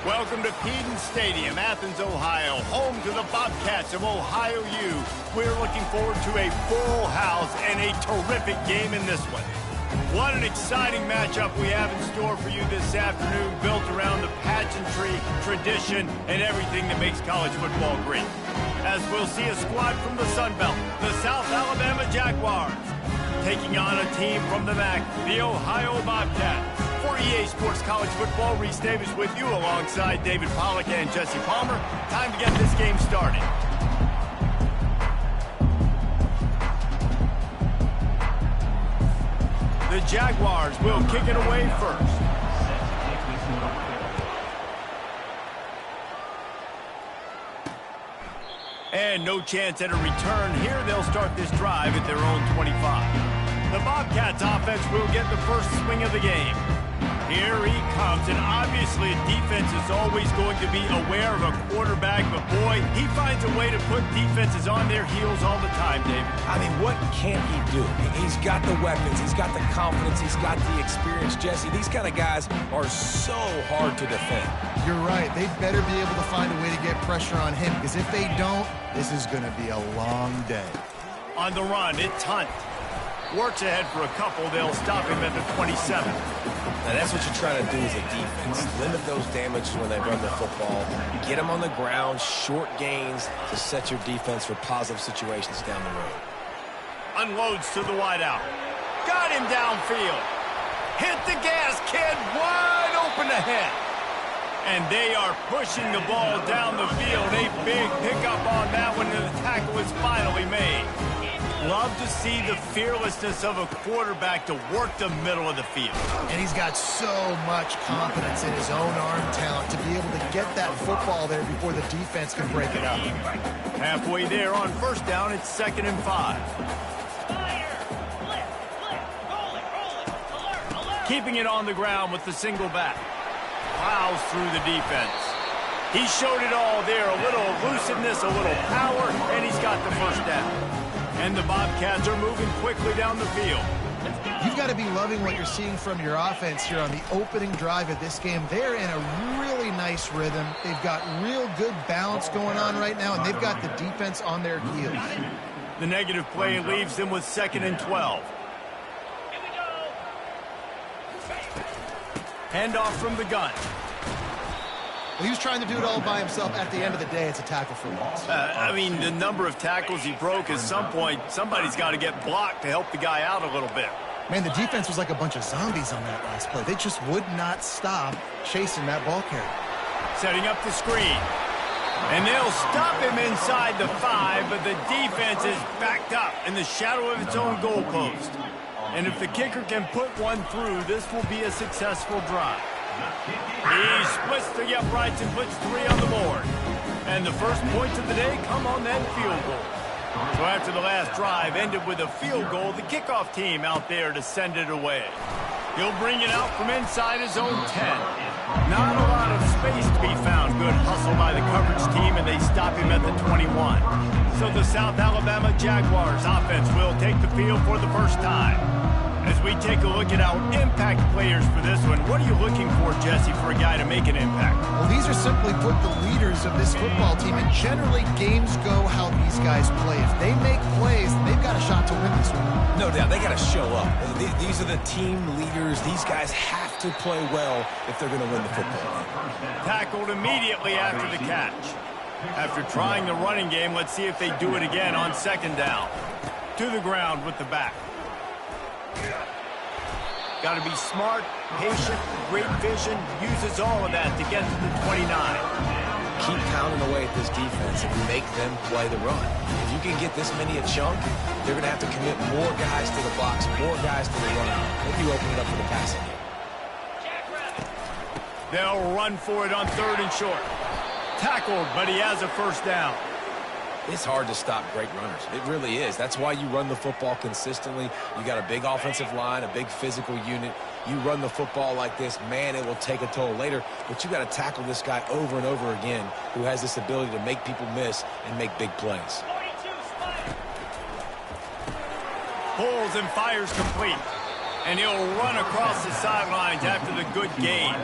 Welcome to Peden Stadium, Athens, Ohio, home to the Bobcats of Ohio U. We're looking forward to a full house and a terrific game in this one. What an exciting matchup we have in store for you this afternoon, built around the pageantry, tradition, and everything that makes college football great. As we'll see a squad from the Sun Belt, the South Alabama Jaguars, taking on a team from the MAC, the Ohio Bobcats. For EA Sports College Football, Reese Davis with you alongside David Pollack and Jesse Palmer. Time to get this game started. The Jaguars will kick it away first. And no chance at a return here. They'll start this drive at their own 25. The Bobcats offense will get the first swing of the game. Here he comes, and obviously defense is always going to be aware of a quarterback, but boy, he finds a way to put defenses on their heels all the time, David. I mean, what can't he do? He's got the weapons, he's got the confidence, he's got the experience, Jesse. These kind of guys are so hard to defend. You're right. They better be able to find a way to get pressure on him, because if they don't, this is going to be a long day. On the run, it's Hunt. Works ahead for a couple. They'll stop him at the 27. Now, that's what you're trying to do as a defense. Limit those damages when they run the football. Get them on the ground, short gains to set your defense for positive situations down the road. Unloads to the wideout. Got him downfield. Hit the gas, kid. Wide open ahead. And they are pushing the ball down the field. A big pickup on that one, and the tackle is finally made. Love to see the fearlessness of a quarterback to work the middle of the field. And he's got so much confidence in his own arm talent to be able to get that football there before the defense can break it up. Halfway there on first down, it's 2nd and 5. Keeping it on the ground with the single back. Plows through the defense. He showed it all there. A little elusiveness, a little power, and he's got the first down. And the Bobcats are moving quickly down the field. You've got to be loving what you're seeing from your offense here on the opening drive of this game. They're in a really nice rhythm. They've got real good balance going on right now, and they've got the defense on their heels. The negative play leaves them with 2nd and 12. Handoff from the gun. He was trying to do it all by himself. At the end of the day, it's a tackle for loss. I mean, the number of tackles he broke, at some point, somebody's got to get blocked to help the guy out a little bit. Man, the defense was like a bunch of zombies on that last play. They just would not stop chasing that ball carrier. Setting up the screen. And they'll stop him inside the 5, but the defense is backed up in the shadow of its own goalpost. And if the kicker can put one through, this will be a successful drive. He splits the uprights and puts 3 on the board. And the first points of the day come on that field goal. So after the last drive ended with a field goal, the kickoff team out there to send it away. He'll bring it out from inside his own 10. Not a lot of space to be found. Good hustle by the coverage team, and they stop him at the 21. So the South Alabama Jaguars offense will take the field for the first time. As we take a look at our impact players for this one, what are you looking for, Jesse, for a guy to make an impact? Well, these are simply put the leaders of this football team, and generally games go how these guys play. If they make plays, they've got a shot to win this one. No doubt, they got to show up. These are the team leaders. These guys have to play well if they're going to win the football game. Tackled immediately after the catch. After trying the running game, let's see if they do it again on 2nd down. To the ground with the back. Got to be smart, patient, great vision, uses all of that to get to the 29. Keep pounding away at this defense and make them play the run. If you can get this many a chunk, they're going to have to commit more guys to the box, more guys to the run. Maybe you open it up for the passing game. They'll run for it on 3rd and short. Tackled, but he has a first down. It's hard to stop great runners. It really is. That's why you run the football consistently. You got a big offensive line, a big physical unit. You run the football like this, man, it will take a toll later. But you got to tackle this guy over and over again who has this ability to make people miss and make big plays. Pulls and fires complete. And he'll run across the sidelines after the good gain.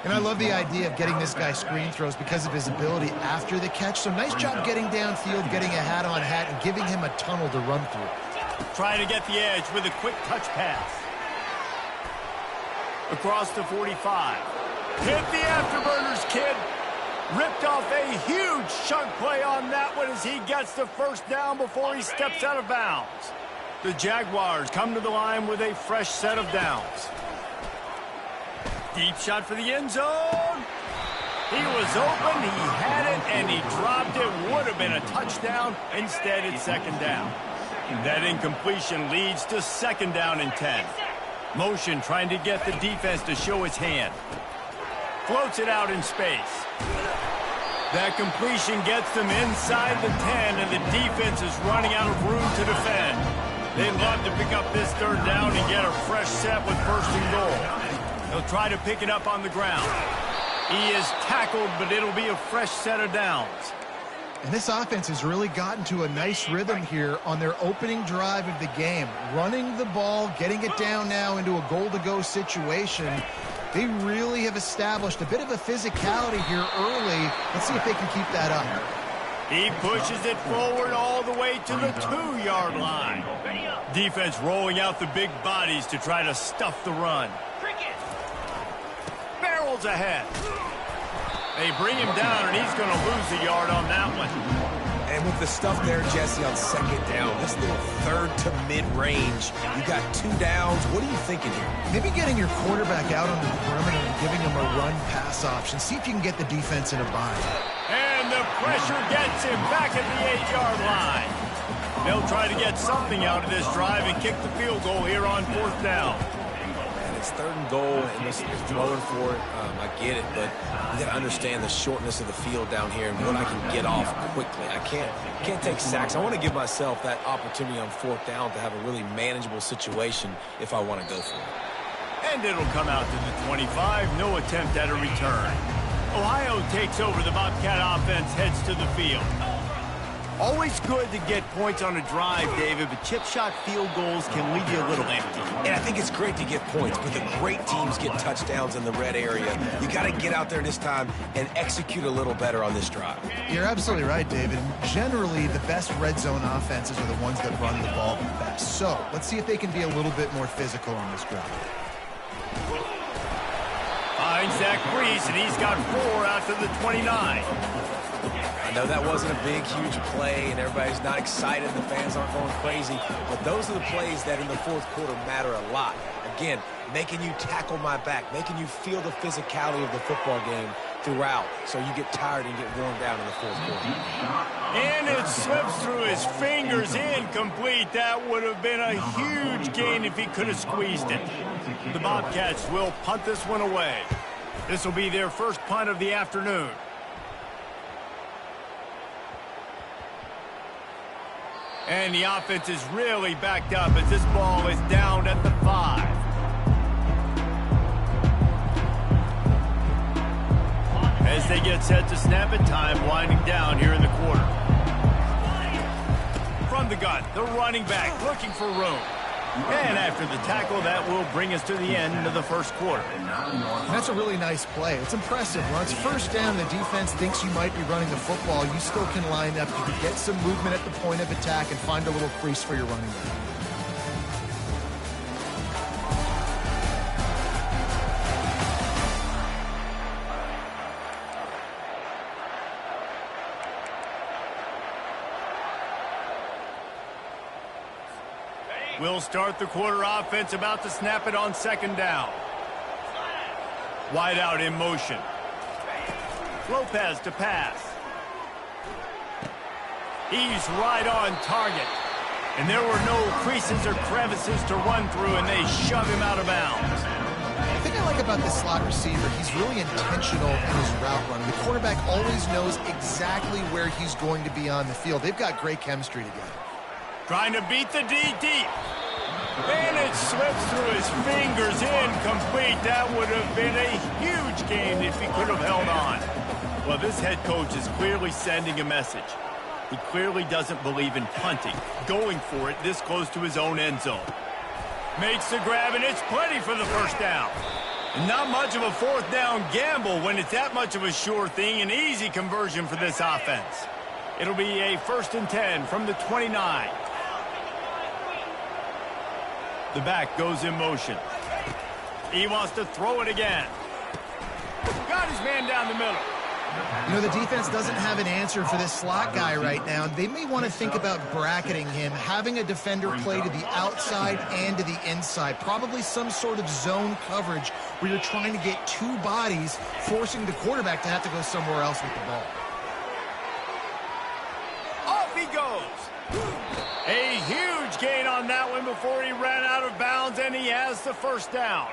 And I love the idea of getting this guy screen throws because of his ability after the catch. So nice job getting downfield, getting a hat-on-hat, and giving him a tunnel to run through. Trying to get the edge with a quick touch pass. Across the 45. Hit the afterburners, kid. Ripped off a huge chunk play on that one as he gets the first down before he steps out of bounds. The Jaguars come to the line with a fresh set of downs. Deep shot for the end zone. He was open, he had it, and he dropped it. Would have been a touchdown. Instead, it's second down. That incompletion leads to second down and 10. Motion trying to get the defense to show its hand. Floats it out in space. That completion gets them inside the 10, and the defense is running out of room to defend. They'd love to pick up this third down and get a fresh set with first and goal. They'll try to pick it up on the ground. He is tackled, but it'll be a fresh set of downs. And this offense has really gotten to a nice rhythm here on their opening drive of the game. Running the ball, getting it down now into a goal-to-go situation. They really have established a bit of a physicality here early. Let's see if they can keep that up. He pushes it forward all the way to the 2-yard line. Defense rolling out the big bodies to try to stuff the run. Barrels ahead. They bring him down, and he's going to lose a yard on that one. And with the stuff there, Jesse, on second down, this little third to mid-range, you got 2 downs. What are you thinking here? Maybe getting your quarterback out on the perimeter and giving him a run-pass option. See if you can get the defense in a bind. And the pressure gets him back at the 8-yard line. They'll try to get something out of this drive and kick the field goal here on fourth down. It's third and goal, and they're throwing for it. I get it, but you got to understand the shortness of the field down here and what I can get off quickly. I can't take sacks. I want to give myself that opportunity on fourth down to have a really manageable situation if I want to go for it. And it'll come out to the 25. No attempt at a return. Ohio takes over. The Bobcat offense heads to the field. Always good to get points on a drive, David, but chip shot field goals can leave you a little empty. And I think it's great to get points, but the great teams get touchdowns in the red area. You got to get out there this time and execute a little better on this drive. You're absolutely right, David. Generally, the best red zone offenses are the ones that run the ball the best. So let's see if they can be a little bit more physical on this drive. Finds Zach Brees, and he's got 4 out to the 29. I know that wasn't a big, huge play, and everybody's not excited. The fans aren't going crazy. But those are the plays that in the fourth quarter matter a lot. Again, making you tackle my back, making you feel the physicality of the football game throughout so you get tired and get worn down in the fourth quarter. And it slips through his fingers, incomplete. That would have been a huge gain if he could have squeezed it. The Bobcats will punt this one away. This will be their first punt of the afternoon. And the offense is really backed up as this ball is down at the 5. As they get set to snap it, time winding down here in the quarter. From the gun, the running back looking for room. And after the tackle, that will bring us to the end of the first quarter. That's a really nice play. It's impressive. When it's first down, the defense thinks you might be running the football. You still can line up. You can get some movement at the point of attack and find a little crease for your running back. We'll start the quarter offense, about to snap it on second down. Wide out in motion. Lopez to pass. He's right on target. And there were no creases or crevices to run through, and they shove him out of bounds. The thing I like about this slot receiver, he's really intentional in his route running. The quarterback always knows exactly where he's going to be on the field. They've got great chemistry together. Trying to beat the D deep. And it slips through his fingers, incomplete. That would have been a huge gain if he could have held on. Well, this head coach is clearly sending a message. He clearly doesn't believe in punting, going for it this close to his own end zone. Makes the grab, and it's plenty for the first down. Not much of a fourth down gamble when it's that much of a sure thing. An easy conversion for this offense. It'll be a 1st and 10 from the 29. The back goes in motion. He wants to throw it again. Got his man down the middle. You know, the defense doesn't have an answer for this slot guy right now. They may want to think about bracketing him, having a defender play to the outside and to the inside. Probably some sort of zone coverage where you're trying to get two bodies, forcing the quarterback to have to go somewhere else with the ball. Off he goes. A huge gain on that one before he ran out of bounds, and he has the 1st down.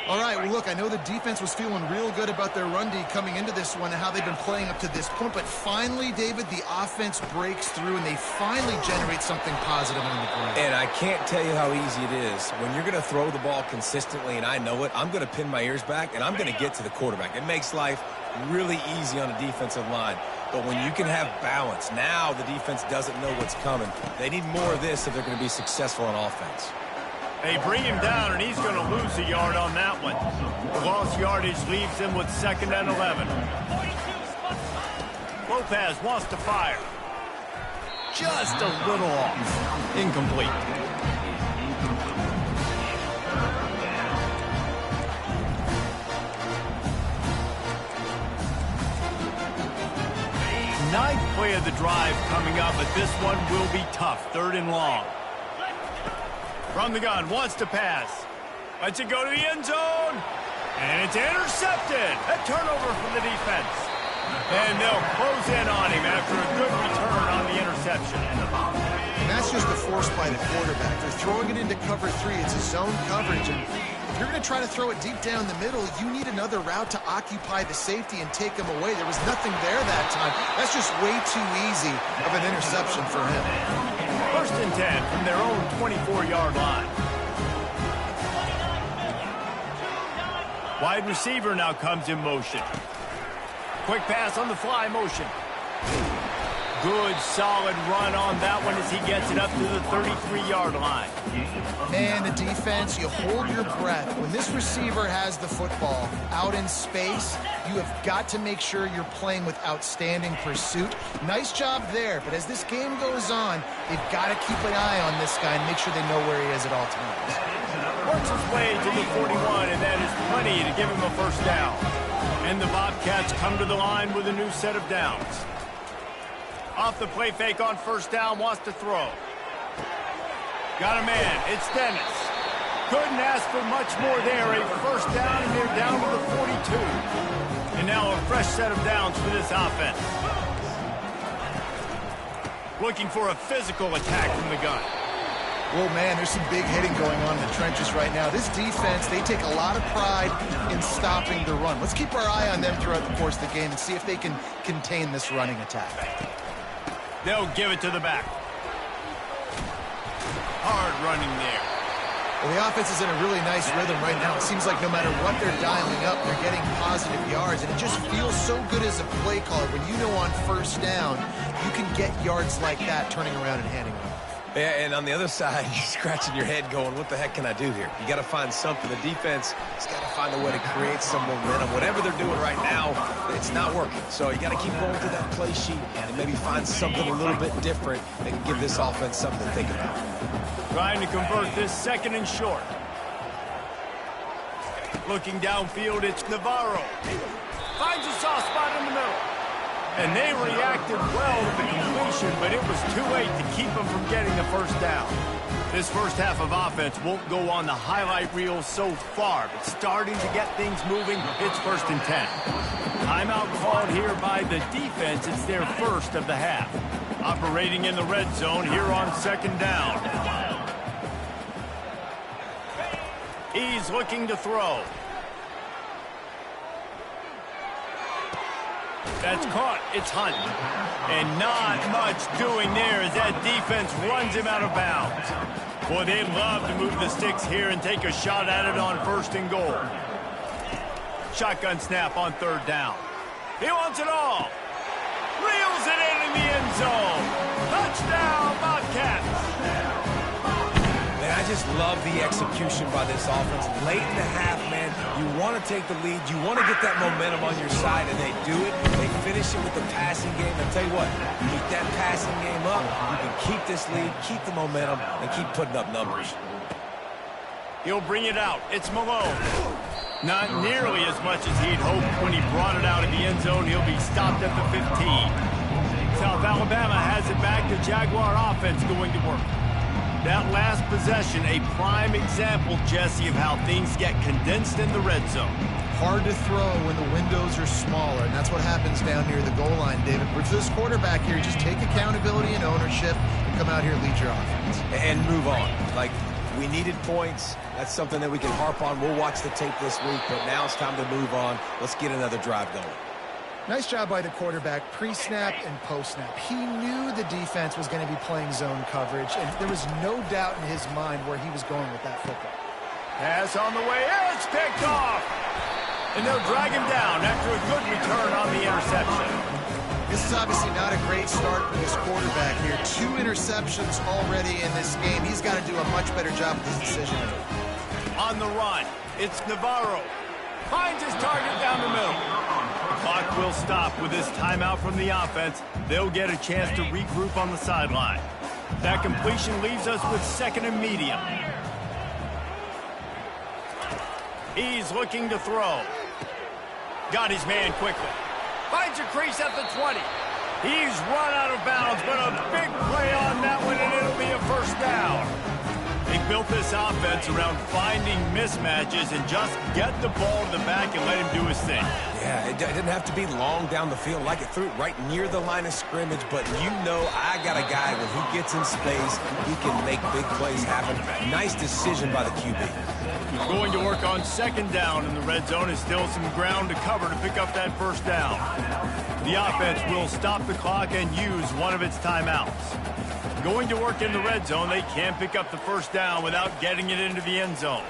All right, well, look, I know the defense was feeling real good about their run D coming into this one and how they've been playing up to this point, but finally, David, the offense breaks through and they finally generate something positive on the ground. And I can't tell you how easy it is. When you're going to throw the ball consistently, and I know it, I'm going to pin my ears back, and I'm going to get to the quarterback. It makes life really easy on a defensive line. But when you can have balance, now the defense doesn't know what's coming. They need more of this if they're going to be successful on offense. They bring him down, and he's going to lose a yard on that one. The lost yardage leaves him with 2nd and 11. Lopez wants to fire. Just a little off. Incomplete. Ninth play of the drive coming up, but this one will be tough. 3rd and long. From the gun, wants to pass. Lets it go to the end zone. And it's intercepted. A turnover from the defense. And they'll close in on him after a good return on the interception. And that's just a force by the quarterback. They're throwing it into cover 3. It's a zone coverage. And if you're going to try to throw it deep down the middle, you need another route to occupy the safety and take him away. There was nothing there that time. That's just way too easy of an interception for him. 1st and 10 from their own 24-yard line. Wide receiver now comes in motion. Quick pass on the fly motion. Good, solid run on that one as he gets it up to the 33-yard line. Man, the defense, you hold your breath. When this receiver has the football out in space, you have got to make sure you're playing with outstanding pursuit. Nice job there, but as this game goes on, they've got to keep an eye on this guy and make sure they know where he is at all times. Works his way to the 41, and that is plenty to give him a 1st down. And the Bobcats come to the line with a new set of downs. Off the play fake on 1st down, wants to throw. Got a man, it's Dennis. Couldn't ask for much more there. A 1st down, and they're down to the 42. And now a fresh set of downs for this offense. Looking for a physical attack from the gun. Well, man, there's some big hitting going on in the trenches right now. This defense, they take a lot of pride in stopping the run. Let's keep our eye on them throughout the course of the game and see if they can contain this running attack. They'll give it to the back. Hard running there. Well, the offense is in a really nice rhythm right now. It seems like no matter what they're dialing up, they're getting positive yards. And it just feels so good as a play caller when you know on 1st down, you can get yards like that turning around and handing them off. Yeah, and on the other side, you're scratching your head going, what the heck can I do here? You got to find something. The defense has got to find a way to create some momentum. Whatever they're doing right now, it's not working. So you got to keep going to that play sheet and maybe find something a little bit different that can give this offense something to think about. Trying to convert this 2nd and short. Looking downfield, it's Navarro. Finds a soft spot in the middle. And they reacted well to the completion, but it was too late to keep them from getting the 1st down. This 1st half of offense won't go on the highlight reel so far, but starting to get things moving, it's 1st and 10. Timeout called here by the defense. It's their 1st of the half. Operating in the red zone here on 2nd down. He's looking to throw. That's caught. It's Hunt. And not much doing there as that defense runs him out of bounds. Boy, they'd love to move the sticks here and take a shot at it on 1st and goal. Shotgun snap on 3rd down. He wants it all. Reels it in the end zone. Touchdown, Bobcats. Man, I just love the execution by this offense. Late in the half, man, you want to take the lead. You want to get that momentum on your side, and they do it. They finish it with the passing game. And tell you what, keep that passing game up. You can keep this lead, keep the momentum, and keep putting up numbers. He'll bring it out. It's Malone. Not nearly as much as he'd hoped when he brought it out of the end zone. He'll be stopped at the 15. South Alabama has it back. The Jaguar offense going to work. That last possession, a prime example, Jesse, of how things get condensed in the red zone. Hard to throw when the windows are smaller, and that's what happens down near the goal line, David. For this quarterback here, just take accountability and ownership and come out here and lead your offense. And move on. Like, we needed points. That's something that we can harp on. We'll watch the tape this week, but now it's time to move on. Let's get another drive going. Nice job by the quarterback, pre-snap and post-snap. He knew the defense was going to be playing zone coverage, and there was no doubt in his mind where he was going with that football. Pass on the way. It's picked off. And they'll drag him down after a good return on the interception. This is obviously not a great start for this quarterback here. 2 interceptions already in this game. He's got to do a much better job with his decision. On the run, it's Navarro. Finds his target down the middle. The clock will stop with this timeout from the offense. They'll get a chance to regroup on the sideline. That completion leaves us with 2nd and medium. He's looking to throw. Got his man quickly. Finds a crease at the 20. He's run out of bounds, but a big play on that one, and it'll be a first down. They built this offense around finding mismatches and just get the ball to the back and let him do his thing. Yeah, it didn't have to be long down the field. Like, it threw it right near the line of scrimmage, but you know I got a guy, when he gets in space, he can make big plays happen. Nice decision by the QB. Going to work on 2nd down in the red zone. Is still some ground to cover to pick up that first down. The offense will stop the clock and use one of its timeouts. Going to work in the red zone. They can't pick up the first down without getting it into the end zone.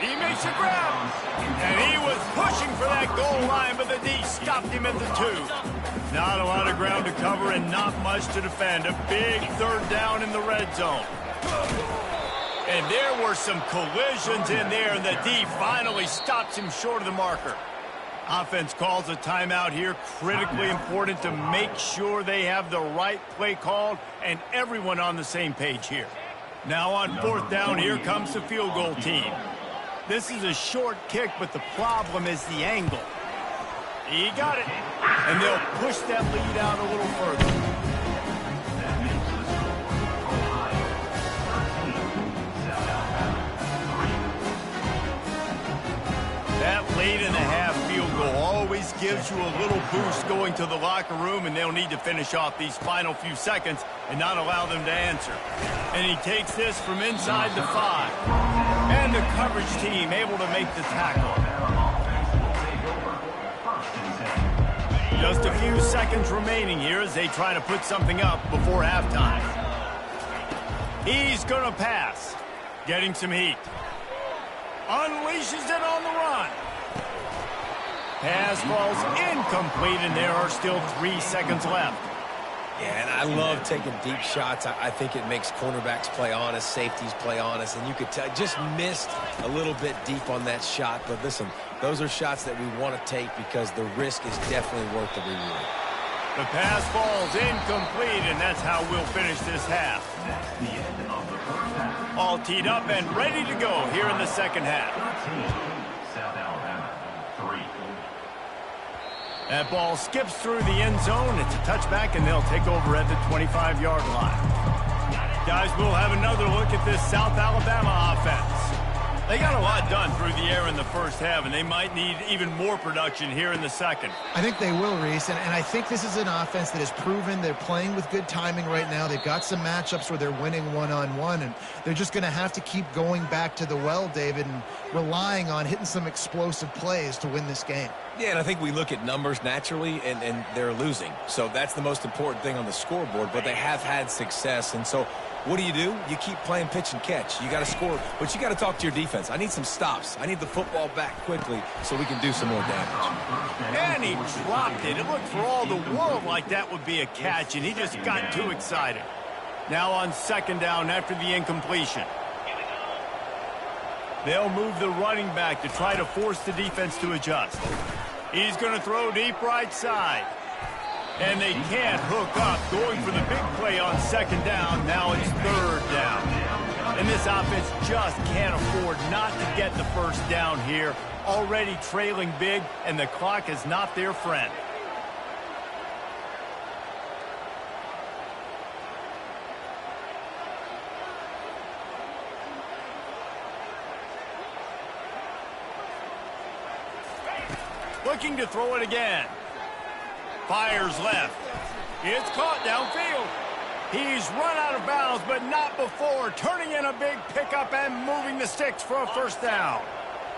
He makes a grab. And he was pushing for that goal line, but the D stopped him at the 2. Not a lot of ground to cover and not much to defend. A big 3rd down in the red zone. And there were some collisions in there, and the D finally stops him short of the marker. Offense calls a timeout here. Critically important to make sure they have the right play called and everyone on the same page here. Now on 4th down, here comes the field goal team. This is a short kick, but the problem is the angle. He got it. And they'll push that lead out a little further. That late in the half field goal always gives you a little boost going to the locker room, and they'll need to finish off these final few seconds and not allow them to answer. And he takes this from inside the 5. And the coverage team able to make the tackle. Just a few seconds remaining here as they try to put something up before halftime. He's going to pass. Getting some heat. Unleashes it on the run. Pass falls incomplete, and there are still 3 seconds left. Yeah, and I love taking deep shots. I think it makes cornerbacks play honest, safeties play honest, and you could tell just missed a little bit deep on that shot. But listen, those are shots that we want to take because the risk is definitely worth the reward. The pass falls incomplete, and that's how we'll finish this half. All teed up and ready to go here in the 2nd half. That ball skips through the end zone. It's a touchback, and they'll take over at the 25-yard line. Guys, we'll have another look at this South Alabama offense. They got a lot done through the air in the first half, and they might need even more production here in the 2nd. I think they will, Reese, and I think this is an offense that has proven they're playing with good timing right now. They've got some matchups where they're winning one-on-one, and they're just going to have to keep going back to the well, David, and relying on hitting some explosive plays to win this game. Yeah, and I think we look at numbers naturally, and they're losing. So that's the most important thing on the scoreboard, but they have had success. And so what do? You keep playing pitch and catch. You got to score, but you got to talk to your defense. I need some stops. I need the football back quickly so we can do some more damage. And he dropped it. It looked for all the world like that would be a catch, and he just got too excited. Now on second down after the incompletion. They'll move the running back to try to force the defense to adjust. He's going to throw deep right side. And they can't hook up, going for the big play on second down. Now it's third down. And this offense just can't afford not to get the first down here. Already trailing big, and the clock is not their friend. Looking to throw it again. Fires left. It's caught downfield. He's run out of bounds, but not before turning in a big pickup and moving the sticks for a first down.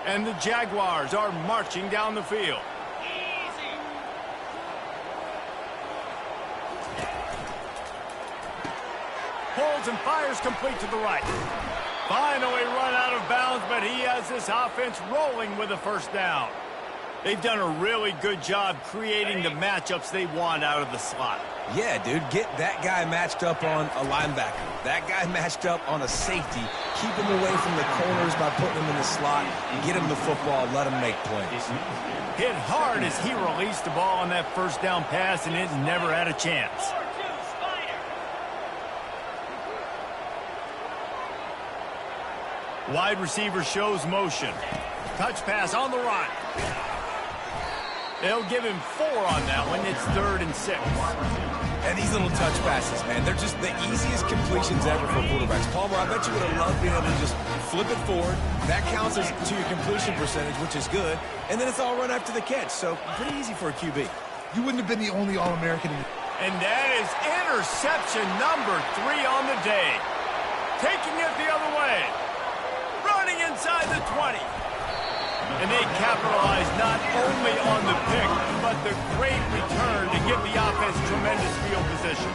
And the Jaguars are marching down the field. Pulls and fires complete to the right. Finally run out of bounds, but he has this offense rolling with a first down. They've done a really good job creating the matchups they want out of the slot. Yeah, dude, get that guy matched up on a linebacker. That guy matched up on a safety. Keep him away from the corners by putting him in the slot. Get him the football, let him make plays. Hit hard as he released the ball on that first down pass, and it never had a chance. Wide receiver shows motion. Touch pass on the run. They'll give him 4 on that one. It's 3rd and 6. And these little touch passes, man, they're just the easiest completions ever for quarterbacks. Palmer, I bet you would have loved being able to just flip it forward. That counts as to your completion percentage, which is good. And then it's all run after the catch, so pretty easy for a QB. You wouldn't have been the only All-American. And that is interception number 3 on the day. Taking it the other way. Running inside the 20. And they capitalize not only on the pick, but the great return to give the offense tremendous field position.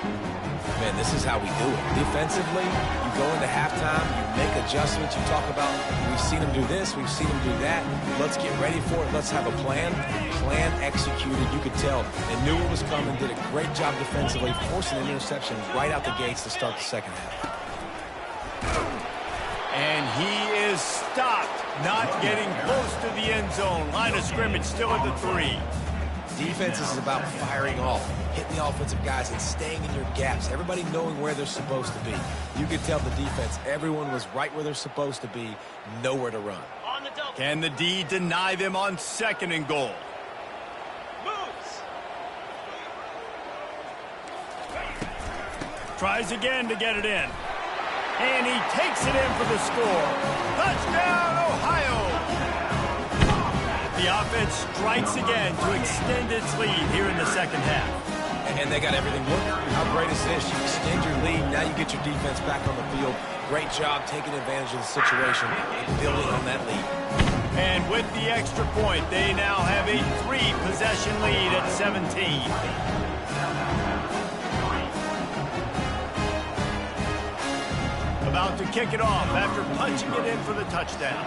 Man, this is how we do it. Defensively, you go into halftime, you make adjustments, you talk about, we've seen them do this, we've seen them do that. Let's get ready for it. Let's have a plan. Plan executed. You could tell they knew it was coming, did a great job defensively, forcing an interception right out the gates to start the second half. And he is stopped, not getting close to the end zone. Line of scrimmage still at the 3. Defense is about firing off, hitting the offensive guys and staying in your gaps. Everybody knowing where they're supposed to be. You could tell the defense, everyone was right where they're supposed to be, nowhere to run. Can the D deny them on 2nd and goal? Tries again to get it in. And he takes it in for the score. Touchdown, Ohio! The offense strikes again to extend its lead here in the second half. And they got everything working. How great is this? You extend your lead, now you get your defense back on the field. Great job taking advantage of the situation and building on that lead. And with the extra point, they now have a 3-possession lead at 17. About to kick it off after punching it in for the touchdown.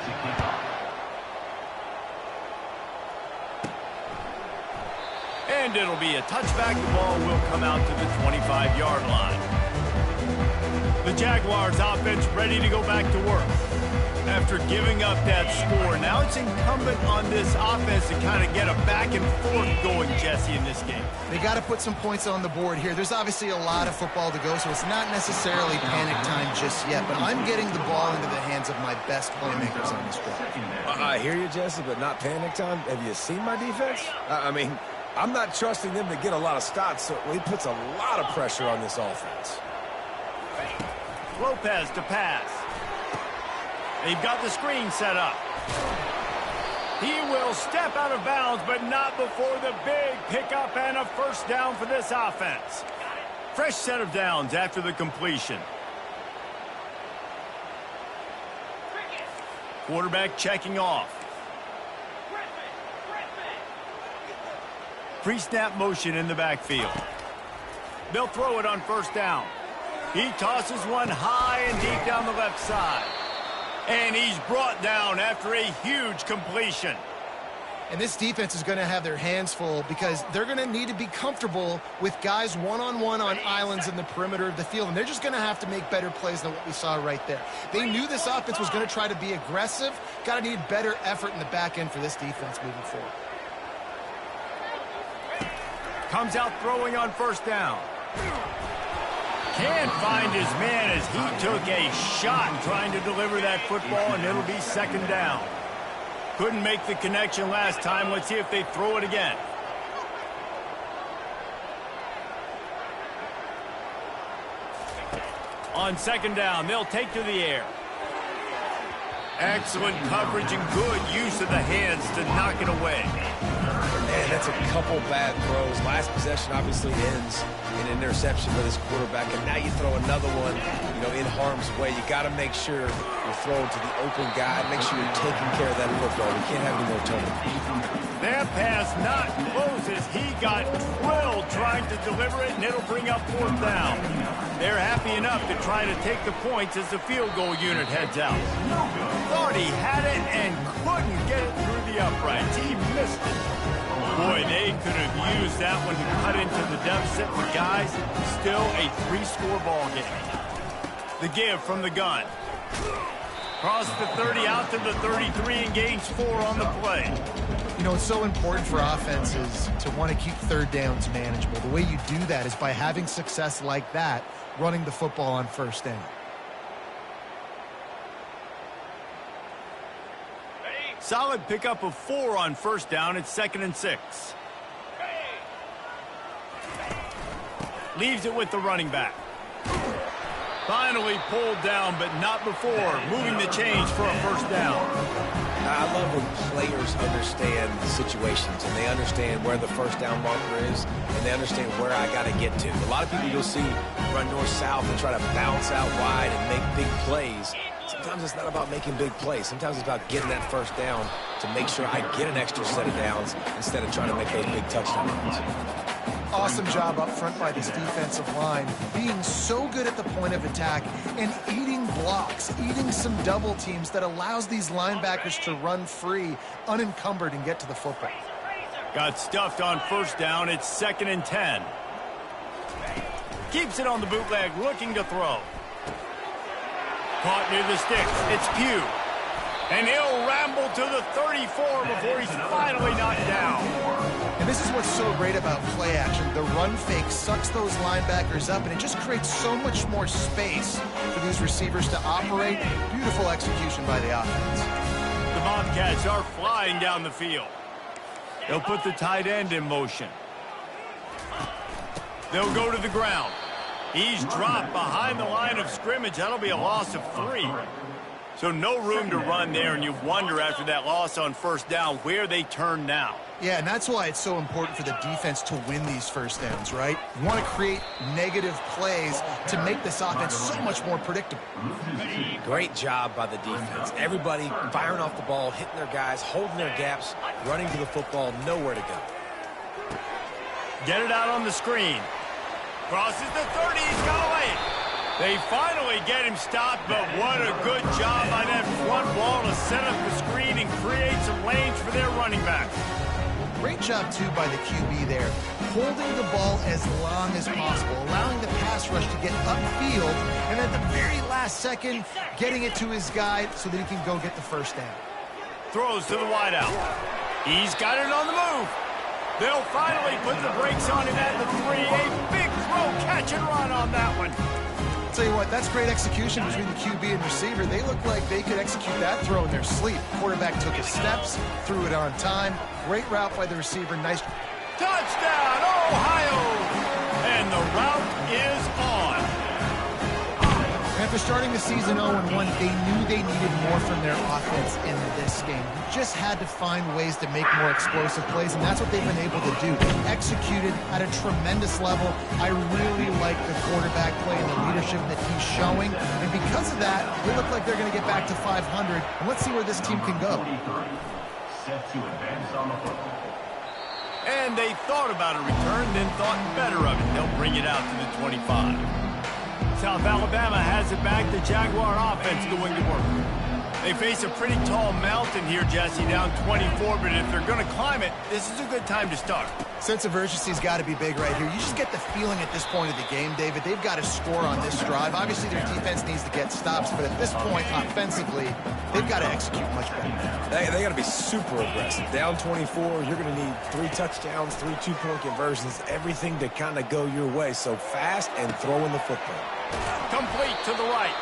And it'll be a touchback. The ball will come out to the 25-yard line. The Jaguars offense ready to go back to work. After giving up that score, now it's incumbent on this offense to kind of get a back and forth going, Jesse, in this game. They got to put some points on the board here. There's obviously a lot of football to go, so it's not necessarily panic time just yet, but I'm getting the ball into the hands of my best playmakers on this drive. I hear you, Jesse, but not panic time. Have you seen my defense? I mean, I'm not trusting them to get a lot of stops, so he puts a lot of pressure on this offense. Lopez to pass. They've got the screen set up. He will step out of bounds, but not before the big pickup and a first down for this offense. Fresh set of downs after the completion. Quarterback checking off. Pre-snap motion in the backfield. They'll throw it on first down. He tosses one high and deep down the left side. And he's brought down after a huge completion. And this defense is going to have their hands full because they're going to need to be comfortable with guys one-on-one on islands in the perimeter of the field, and they're just going to have to make better plays than what we saw right there. They knew this offense was going to try to be aggressive. Got to need better effort in the back end for this defense moving forward. Comes out throwing on first down. Can't find his man as he took a shot trying to deliver that football, and it'll be second down. Couldn't make the connection last time. Let's see if they throw it again. On second down, they'll take to the air. Excellent coverage and good use of the hands to knock it away. Man, that's a couple bad throws. Last possession obviously ends in an interception for this quarterback, and now you throw another one, in harm's way. You got to make sure you're throwing to the open guy. Make sure you're taking care of that football. We can't have any more turnovers. That pass not close as he got drilled trying to deliver it, and it'll bring up fourth down. They're happy enough to try to take the points as the field goal unit heads out. Thought he had it and couldn't get it through the uprights. He missed it. Boy, they could have used that one to cut into the deficit, but guys, still a 3-score ball game. The give from the gun. Cross the 30 out to the 33 and gains 4 on the play. It's so important for offenses to want to keep third downs manageable. The way you do that is by having success like that, running the football on first down. Solid pickup of 4 on first down. It's 2nd and 6. Leaves it with the running back. Finally pulled down, but not before moving the chains for a first down. I love when players understand the situations and they understand where the first down marker is and they understand where I got to get to. A lot of people you'll see run north-south and try to bounce out wide and make big plays. Sometimes it's not about making big plays. Sometimes it's about getting that first down to make sure I get an extra set of downs instead of trying to make those big touchdown runs. Awesome job up front by this defensive line, being so good at the point of attack and eating blocks, eating some double teams that allows these linebackers to run free, unencumbered, and get to the football. Got stuffed on first down. It's 2nd and 10. Keeps it on the bootleg, looking to throw. Caught near the sticks. It's Pugh. And he'll ramble to the 34 before he's finally knocked down. And this is what's so great about play action. The run fake sucks those linebackers up, and it just creates so much more space for these receivers to operate. Beautiful execution by the offense. The Bobcats are flying down the field. They'll put the tight end in motion. They'll go to the ground. He's dropped behind the line of scrimmage. That'll be a loss of 3. So no room to run there, and you wonder after that loss on first down where they turn now. Yeah, and that's why it's so important for the defense to win these first downs, right? You want to create negative plays to make this offense so much more predictable. Great job by the defense. Everybody firing off the ball, hitting their guys, holding their gaps, running to the football, nowhere to go. Get it out on the screen. Crosses the 30, he's got away. They finally get him stopped, but what a good job by that front wall to set up the screen and create some lanes for their running back. Great job, too, by the QB there, holding the ball as long as possible, allowing the pass rush to get upfield, and at the very last second, getting it to his guy so that he can go get the first down. Throws to the wideout. He's got it on the move. They'll finally put the brakes on him at the 3. A big throw, catch and run on that one. Tell you what, that's great execution between the QB and receiver. They look like they could execute that throw in their sleep. Quarterback took his steps, threw it on time. Great route by the receiver. Nice. Touchdown, Ohio! And the route is on. After starting the season 0-1, they knew they needed more from their offense in this game. You just had to find ways to make more explosive plays, and that's what they've been able to do. Executed at a tremendous level. I really like the quarterback play and the leadership that he's showing. And because of that, they look like they're going to get back to 500. And let's see where this team can go. And they thought about a return, then thought better of it. They'll bring it out to the 25. South Alabama has it back. The Jaguar offense doing the work. They face a pretty tall mountain here, Jesse, down 24, but if they're going to climb it, this is a good time to start. Sense of urgency's got to be big right here. You just get the feeling at this point of the game, David, they've got to score on this drive. Obviously, their defense needs to get stops, but at this point, offensively, they've got to execute much better. They got to be super aggressive. Down 24, you're going to need 3 touchdowns, 3 two-point conversions, everything to kind of go your way. So fast and throwing the football. Complete to the right.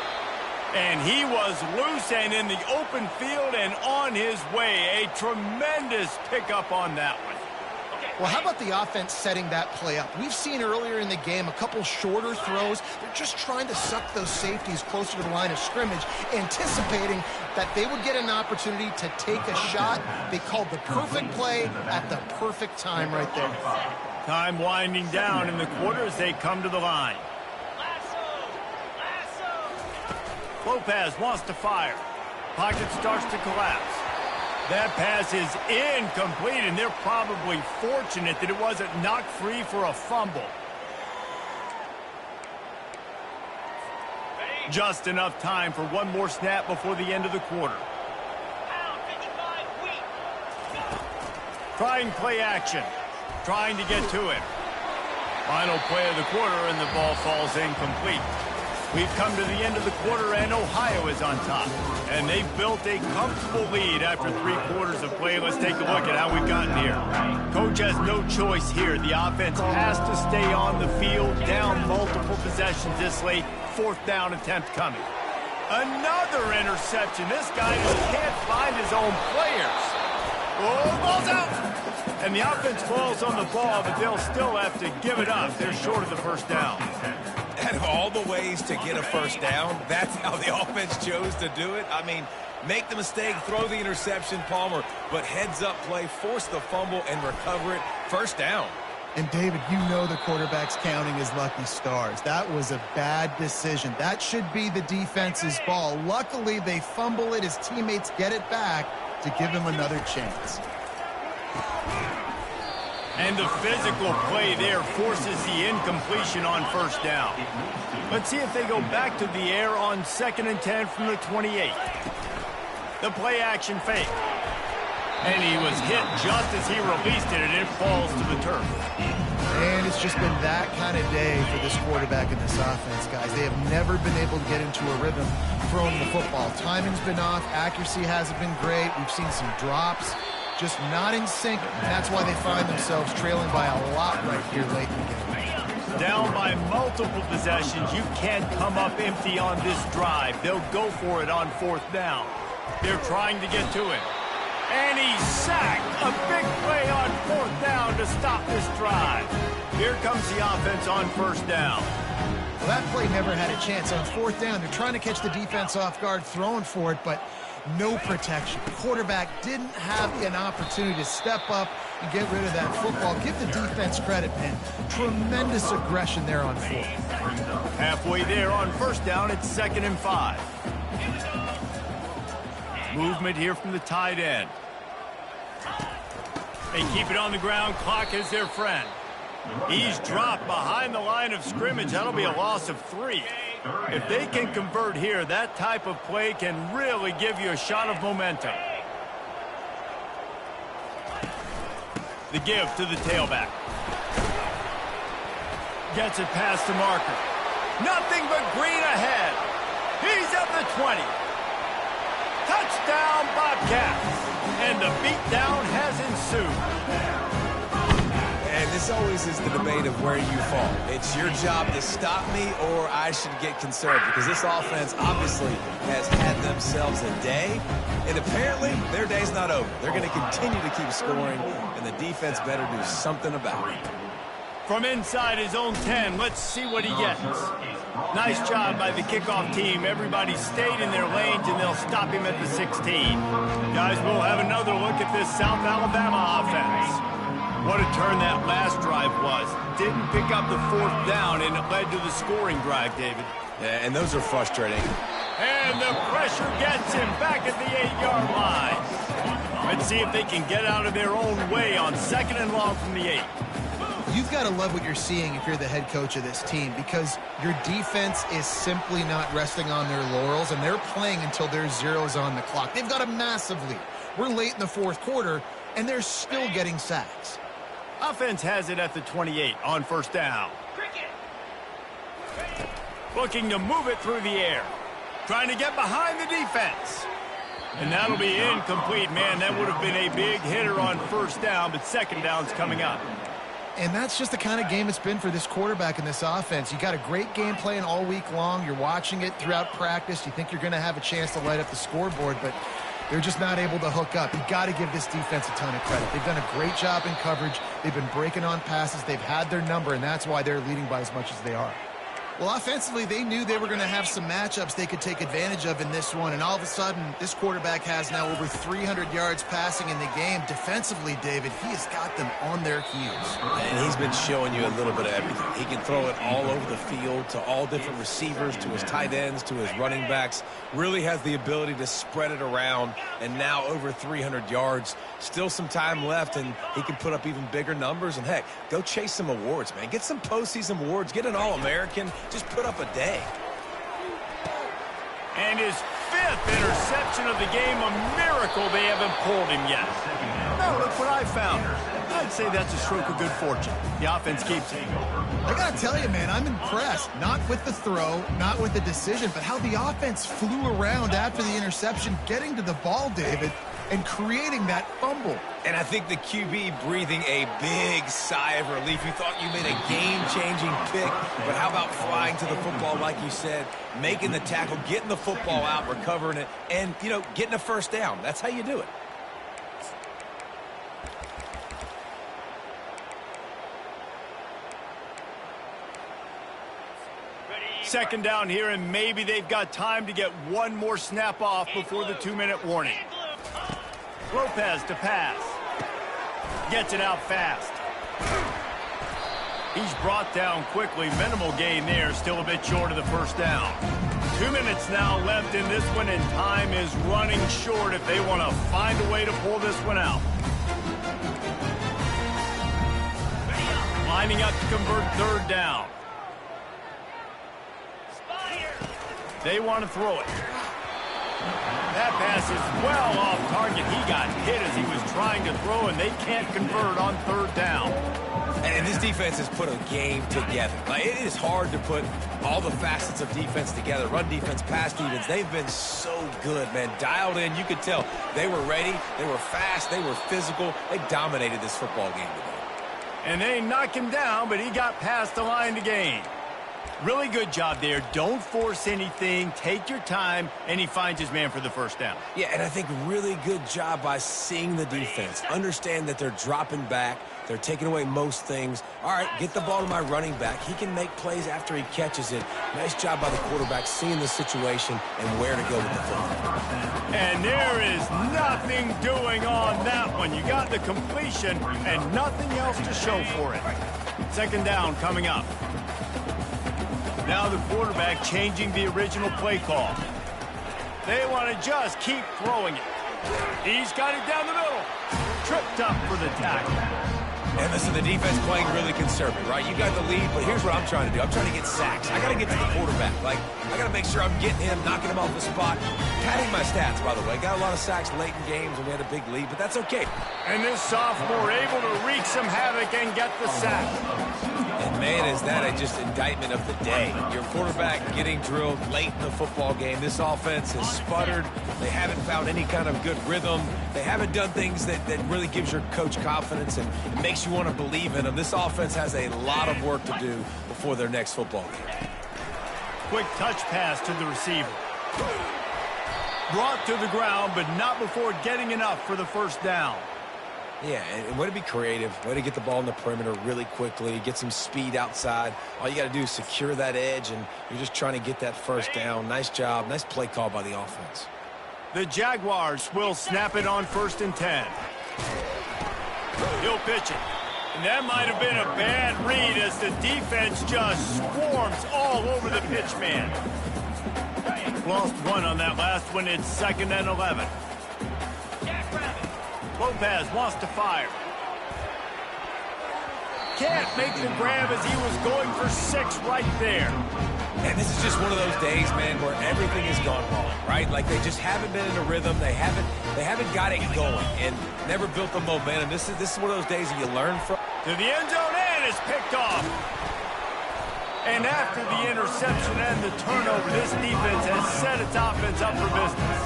And he was loose and in the open field and on his way. A tremendous pickup on that one. Well, how about the offense setting that play up? We've seen earlier in the game a couple shorter throws. They're just trying to suck those safeties closer to the line of scrimmage, anticipating that they would get an opportunity to take a shot. They called the perfect play at the perfect time right there. Time winding down in the quarter as they come to the line. Lopez wants to fire. Pocket starts to collapse. That pass is incomplete, and they're probably fortunate that it wasn't knocked free for a fumble. Just enough time for one more snap before the end of the quarter. Trying play action. Trying to get to it. Final play of the quarter, and the ball falls incomplete. We've come to the end of the quarter, and Ohio is on top. And they've built a comfortable lead after 3 quarters of play. Let's take a look at how we've gotten here. Coach has no choice here. The offense has to stay on the field, down multiple possessions this late. 4th down attempt coming. Another interception. This guy just can't find his own players. Oh, ball's out. And the offense falls on the ball, but they'll still have to give it up. They're short of the 1st down. Out of all the ways to get a 1st down, that's how the offense chose to do it. I mean, make the mistake, throw the interception, Palmer, but heads-up play, force the fumble, and recover it. 1st down. And, David, you know the quarterback's counting his lucky stars. That was a bad decision. That should be the defense's ball. Luckily, they fumble it. His teammates get it back to give him another chance. And the physical play there forces the incompletion on 1st down. Let's see if they go back to the air on 2nd and 10 from the 28. The play action fake. And he was hit just as he released it, and it falls to the turf. And it's just been that kind of day for this quarterback and this offense, guys. They have never been able to get into a rhythm throwing the football. Timing's been off. Accuracy hasn't been great. We've seen some drops. Just not in sync, and that's why they find themselves trailing by a lot right here late in the game. Down by multiple possessions, you can't come up empty on this drive. They'll go for it on 4th down. They're trying to get to it. And he's sacked. A big play on 4th down to stop this drive. Here comes the offense on 1st down. Well, that play never had a chance. On 4th down, they're trying to catch the defense off guard, throwing for it, but no protection. The quarterback didn't have an opportunity to step up and get rid of that football. Give the defense credit, man. Tremendous aggression there on 4th. Halfway there on 1st down, it's 2nd and 5. Movement here from the tight end. They keep it on the ground. Clock is their friend. He's dropped behind the line of scrimmage. That'll be a loss of 3. If they can convert here, that type of play can really give you a shot of momentum. The give to the tailback. Gets it past the marker. Nothing but green ahead. He's at the 20. Touchdown, Bobcats. And the beatdown has ensued. And this always is the debate of where you fall. It's your job to stop me, or I should get conservative, because this offense obviously has had themselves a day, and apparently their day's not over. They're going to continue to keep scoring, and the defense better do something about it. From inside his own 10, let's see what he gets. Nice job by the kickoff team. Everybody stayed in their lanes, and they'll stop him at the 16. Guys, we'll have another look at this South Alabama offense. What a turn that last drive was. Didn't pick up the 4th down, and it led to the scoring drive, David. Yeah, and those are frustrating. And the pressure gets him back at the 8-yard line. Let's see if they can get out of their own way on 2nd and long from the 8. You've got to love what you're seeing if you're the head coach of this team, because your defense is simply not resting on their laurels, and they're playing until there's zeros on the clock. They've got a massive lead. We're late in the fourth quarter, and they're still getting sacks. Offense has it at the 28 on first down. Looking to move it through the air. Trying to get behind the defense. And that'll be incomplete. Man, that would have been a big hitter on first down, but second down's coming up. And that's just the kind of game it's been for this quarterback in this offense. You got a great game plan all week long. You're watching it throughout practice. You think you're going to have a chance to light up the scoreboard, but they're just not able to hook up. You got to give this defense a ton of credit. They've done a great job in coverage. They've been breaking on passes. They've had their number, and that's why they're leading by as much as they are. Well, offensively, they knew they were going to have some matchups they could take advantage of in this one, and all of a sudden, this quarterback has now over 300 yards passing in the game. Defensively, David, he has got them on their heels. And he's been showing you a little bit of everything. He can throw it all over the field to all different receivers, to his tight ends, to his running backs. Really has the ability to spread it around, and now over 300 yards. Still some time left, and he can put up even bigger numbers. And, heck, go chase some awards, man. Get some postseason awards. Get an All-American. Just put up a day. And his 5th interception of the game, a miracle they haven't pulled him yet. No, look what I found. I'd say that's a stroke of good fortune. The offense keeps it. I got to tell you, man, I'm impressed. Not with the throw, not with the decision, but how the offense flew around after the interception, getting to the ball, David, and creating that fumble. And I think the QB breathing a big sigh of relief. You thought you made a game-changing pick, but how about flying to the football, like you said, making the tackle, getting the football out, recovering it, and, you know, getting a first down. That's how you do it. Second down here, and maybe they've got time to get one more snap off before the 2-minute warning. Lopez to pass. Gets it out fast. He's brought down quickly. Minimal gain there. Still a bit short of the first down. 2 minutes now left in this one, and time is running short if they want to find a way to pull this one out. Lining up to convert third down. They want to throw it. That pass is well off target. He got hit as he was trying to throw, and they can't convert on third down. And this defense has put a game together. Like, it is hard to put all the facets of defense together. Run defense, pass defense. They've been so good, man. Dialed in. You could tell they were ready. They were fast. They were physical. They dominated this football game today. And they knock him down, but he got past the line to gain. Really good job there. Don't force anything. Take your time, and he finds his man for the first down. Yeah, and I think really good job by seeing the defense. Understand that they're dropping back. They're taking away most things. All right, get the ball to my running back. He can make plays after he catches it. Nice job by the quarterback seeing the situation and where to go with the football. And there is nothing doing on that one. You got the completion and nothing else to show for it. Second down coming up. Now the quarterback changing the original play call. They want to just keep throwing it. He's got it down the middle. Tripped up for the tackle. And listen, the defense playing really conservative, right? You got the lead, but here's what I'm trying to do. I'm trying to get sacks. I got to get to the quarterback. Like, I got to make sure I'm getting him, knocking him off the spot. Padding my stats, by the way. Got a lot of sacks late in games, and we had a big lead, but that's okay. And this sophomore able to wreak some havoc and get the sack. And, man, is that just indictment of the day. Your quarterback getting drilled late in the football game. This offense has sputtered. They haven't found any kind of good rhythm. They haven't done things that really gives your coach confidence and makes you want to believe in them. This offense has a lot of work to do before their next football game. Quick touch pass to the receiver. Brought to the ground, but not before getting enough for the first down. Yeah, and way to be creative, way to get the ball in the perimeter really quickly, get some speed outside. All you got to do is secure that edge, and you're just trying to get that first down. Nice job, nice play call by the offense. The Jaguars will snap it on 1st and 10. He'll pitch it. And that might have been a bad read as the defense just swarms all over the pitch man. Lost one on that last one. It's 2nd and 11. Lopez wants to fire. can't make the grab as he was going for 6 right there. And this is just one of those days, man, where everything has gone wrong, right? Like they just haven't been in a rhythm. They haven't got it going and never built the momentum. This is one of those days that you learn from. To the end zone and is picked off. And after the interception and the turnover, this defense has set its offense up for business.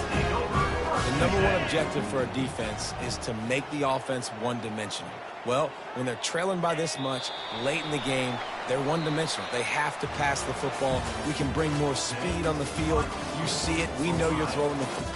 The #1 objective for a defense is to make the offense one-dimensional. Well, when they're trailing by this much late in the game, they're one-dimensional. They have to pass the football. We can bring more speed on the field. You see it. We know you're throwing the football.